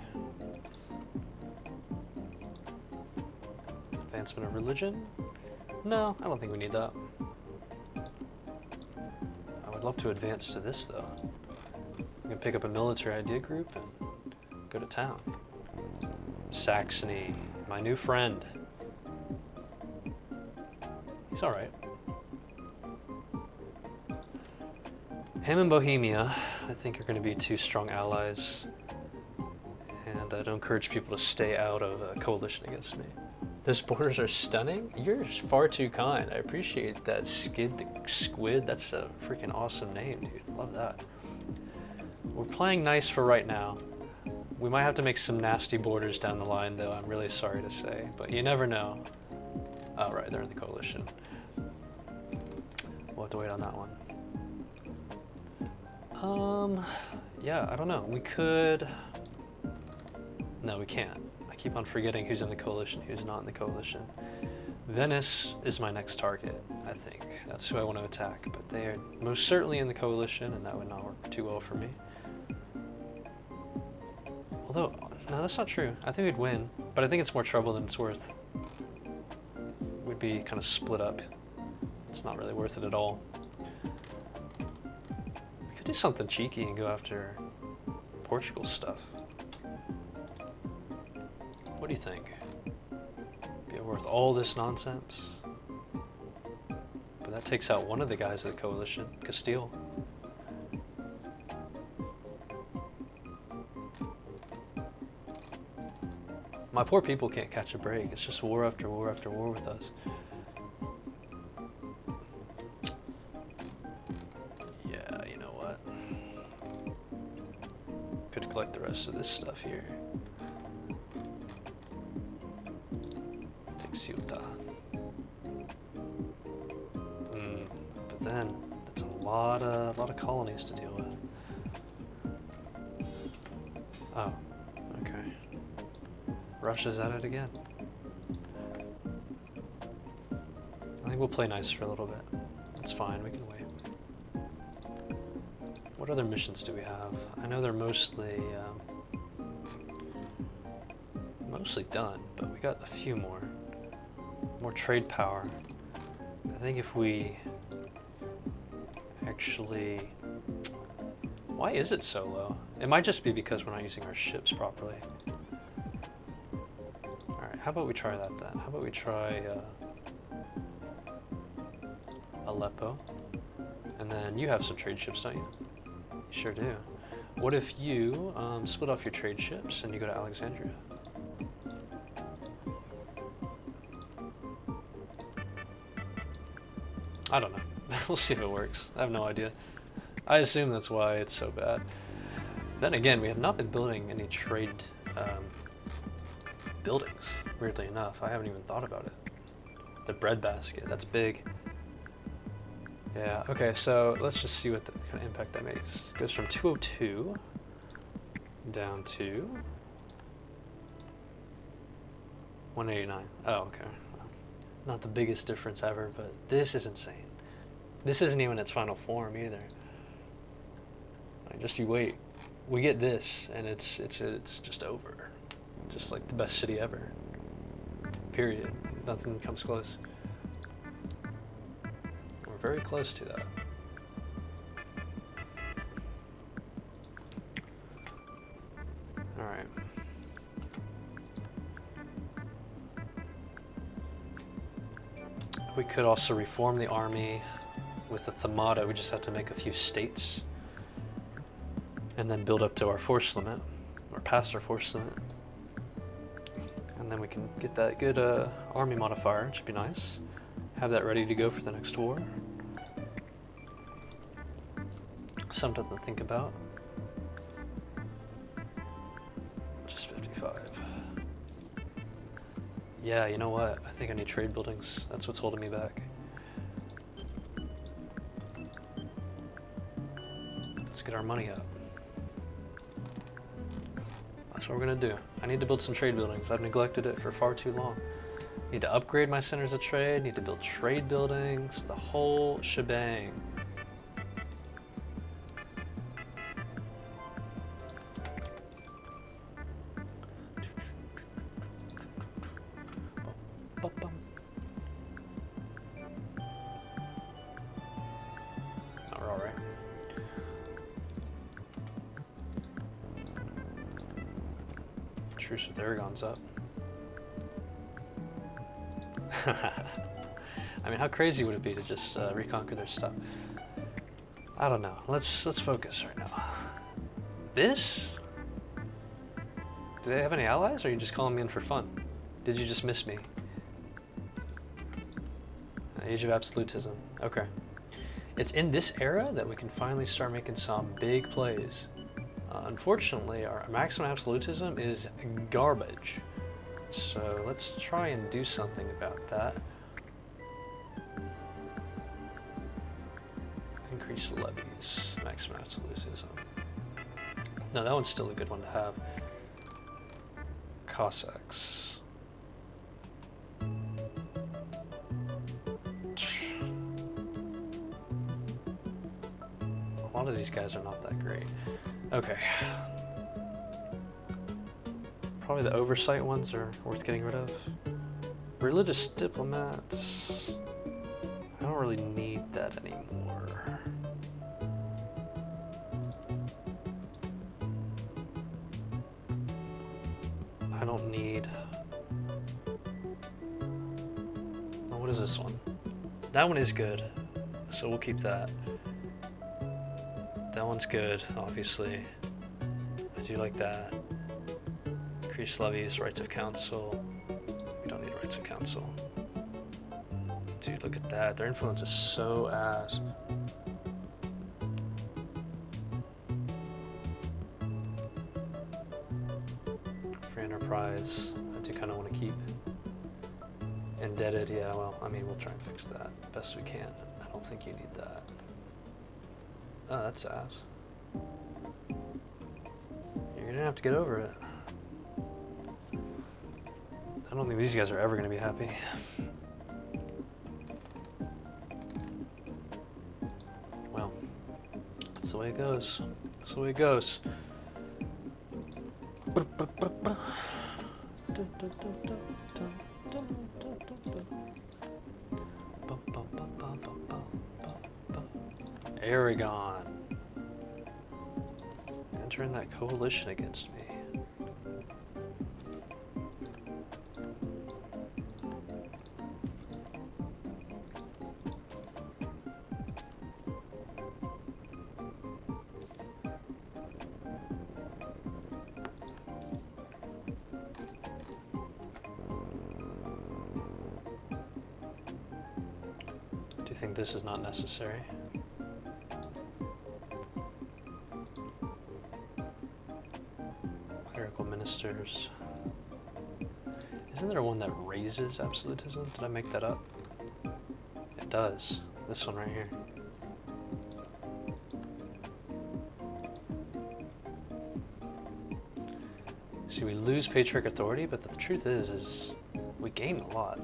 Advancement of religion? No, I don't think we need that. I would love to advance to this though. We can pick up a military idea group and go to town. Saxony, my new friend. He's alright. Him and Bohemia, I think, are going to be two strong allies. And I'd encourage people to stay out of a coalition against me. Those borders are stunning? You're far too kind. I appreciate that. Skid the Squid, that's a freaking awesome name, dude. Love that. We're playing nice for right now. We might have to make some nasty borders down the line, though, I'm really sorry to say. But you never know. Oh, right, they're in the coalition. We'll have to wait on that one. Yeah, I don't know. We could... No, we can't. I keep on forgetting who's in the coalition, who's not in the coalition. Venice is my next target, I think. That's who I want to attack, but they are most certainly in the coalition, and that would not work too well for me. Although, no, that's not true. I think we'd win, but I think it's more trouble than it's worth. We'd be kind of split up. It's not really worth it at all. We could do something cheeky and go after Portugal's stuff. What do you think? Be it worth all this nonsense? But that takes out one of the guys of the coalition, Castile. My poor people can't catch a break. It's just war after war after war with us. Yeah, you know what? Could collect the rest of this stuff here. Take Ceuta. But then, that's a lot of colonies to deal with. Oh, okay. Russia's at it again. I think we'll play nice for a little bit. That's fine, we can wait. What other missions do we have? I know they're mostly done, but we got a few more. More trade power. I think if we actually... Why is it so low? It might just be because we're not using our ships properly. Alright, how about we try that then? How about we try Aleppo? And then you have some trade ships, don't you? You sure do. What if you split off your trade ships and you go to Alexandria? I don't know. We'll see if it works. I have no idea. I assume that's why it's so bad. Then again, we have not been building any trade buildings, weirdly enough. I haven't even thought about it. The breadbasket, that's big. Yeah, okay, so let's just see what the kind of impact that makes. It goes from 202 down to 189. Oh, okay. Not the biggest difference ever, but this is insane. This isn't even its final form either. Like, just you wait. We get this, and it's just over. Just like the best city ever. Period. Nothing comes close. We're very close to that. All right. We could also reform the army with a themata. We just have to make a few states and then build up to our force limit, or past our force limit. And then we can get that good army modifier, which would be nice. Have that ready to go for the next war. Something to think about. Just 55. Yeah, you know what? I think I need trade buildings. That's what's holding me back. Let's get our money up. That's what we're gonna do. I need to build some trade buildings. I've neglected it for far too long. Need to upgrade my centers of trade, need to build trade buildings, the whole shebang. We're all right. Truce with Aragon's up. I mean, how crazy would it be to just reconquer their stuff? I don't know. Let's focus right now. This? Do they have any allies, or are you just calling me in for fun? Did you just miss me? Age of Absolutism. Okay. It's in this era that we can finally start making some big plays. Unfortunately, our maximum absolutism is garbage. So let's try and do something about that. Increase levies, maximum absolutism. No, that one's still a good one to have. Cossacks. A lot of these guys are not that great. Okay. Probably the oversight ones are worth getting rid of. Religious diplomats. I don't really need that anymore. I don't need... Oh, what is this one? That one is good, so we'll keep that. That one's good, obviously. I do like that. Increase levies, rights of council. We don't need rights of council. Dude, look at that. Their influence is so ass. Free enterprise, I do kind of want to keep. Indebted, yeah, well, I mean, we'll try and fix that best we can. I don't think you need that. Oh, that's ass. You're gonna have to get over it. I don't think these guys are ever gonna be happy. Well, let's That's the way it goes. That's the way it goes. Aragon. Entering that coalition against me. Do you think this is not necessary? Clerical ministers. Isn't there one that raises absolutism? Did I make that up? It does. This one right here. See, we lose patriarch authority, but the truth is we gain a lot.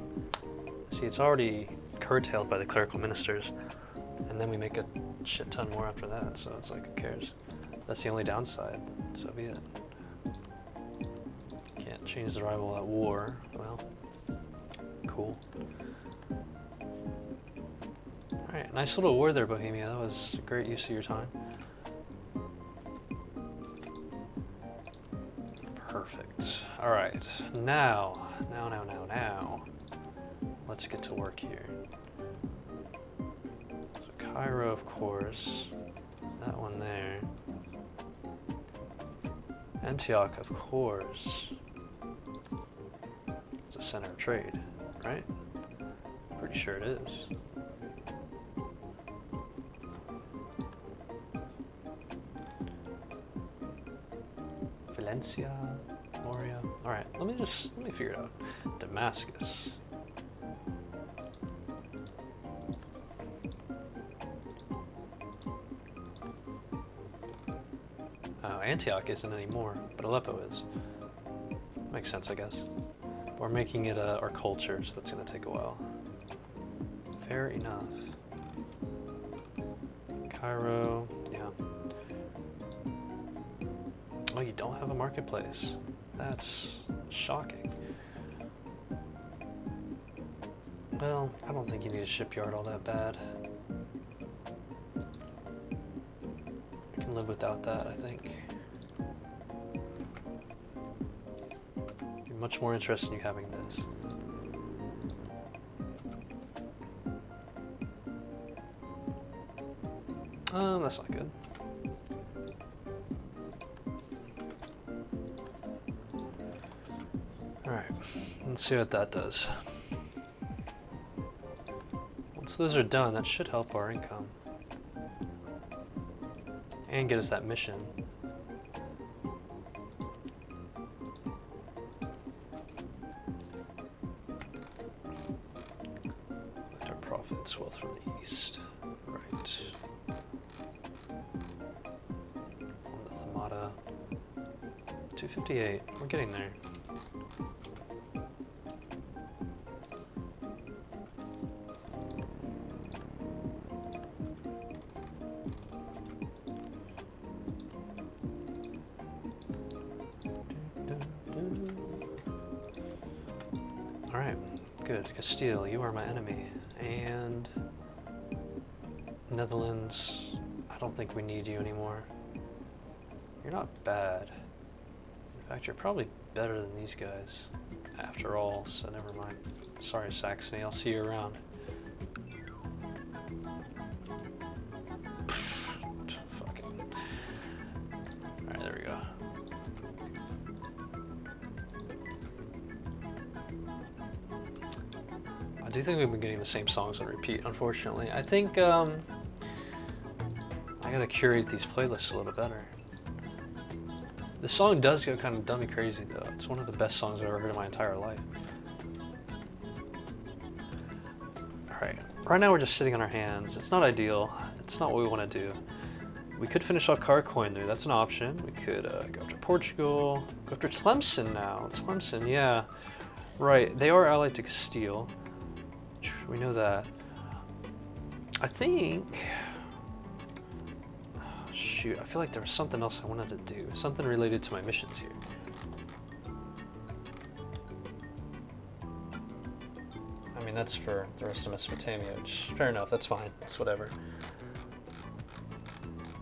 See, it's already curtailed by the clerical ministers, and then we make a shit ton more after that, so it's like, who cares? That's the only downside, so be it. Can't change the rival at war. Well, cool. Alright, nice little war there, Bohemia. That was a great use of your time. Perfect. Alright, now. Let's get to work here. So Cairo, of course. That one there. Antioch, of course. It's a center of trade, right? Pretty sure it is. Valencia, Moria. All right, let me figure it out. Damascus. Oh, Antioch isn't anymore, but Aleppo is. Makes sense, I guess. We're making it our culture, so that's gonna take a while. Fair enough. Cairo, yeah. Oh, you don't have a marketplace. That's shocking. Well, I don't think you need a shipyard all that bad. I can live without that, I think. You're much more interested in you having this. That's not good. Alright, let's see what that does. Once those are done, that should help our income. And get us that mission. Collect our profits, wealth from the east. Right. On the Thamada. 258, we're getting there. Alright, good. Castile, you are my enemy. And Netherlands, I don't think we need you anymore. You're not bad. In fact, you're probably better than these guys after all, so never mind. Sorry, Saxony, I'll see you around. Fucking. Alright, there we go. I do think we've been getting the same songs on repeat, unfortunately. I think I gotta curate these playlists a little better. The song does go kind of dummy crazy though. It's one of the best songs I've ever heard in my entire life. Alright, right now we're just sitting on our hands. It's not ideal. It's not what we want to do. We could finish off Carcoin, that's an option. We could go after Portugal, go after Tlemcen now. Tlemcen, yeah. Right, they are allied to Castile. We know that. I think... Oh, shoot, I feel like there was something else I wanted to do. Something related to my missions here. I mean, that's for the rest of Mesopotamia, which, fair enough, that's fine. It's whatever.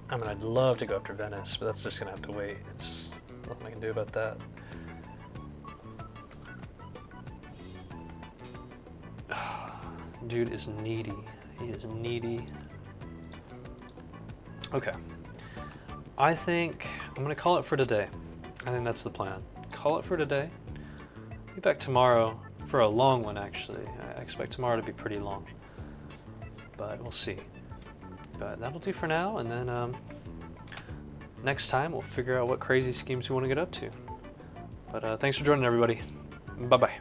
I mean, I'd love to go after Venice, but that's just gonna have to wait. There's nothing I can do about that. Dude is needy. He is needy. Okay. I think I'm gonna call it for today. I think that's the plan. Call it for today. Be back tomorrow for a long one, actually. I expect tomorrow to be pretty long, but we'll see. But that'll do for now, and then next time we'll figure out what crazy schemes we want to get up to. But thanks for joining, everybody. Bye-bye.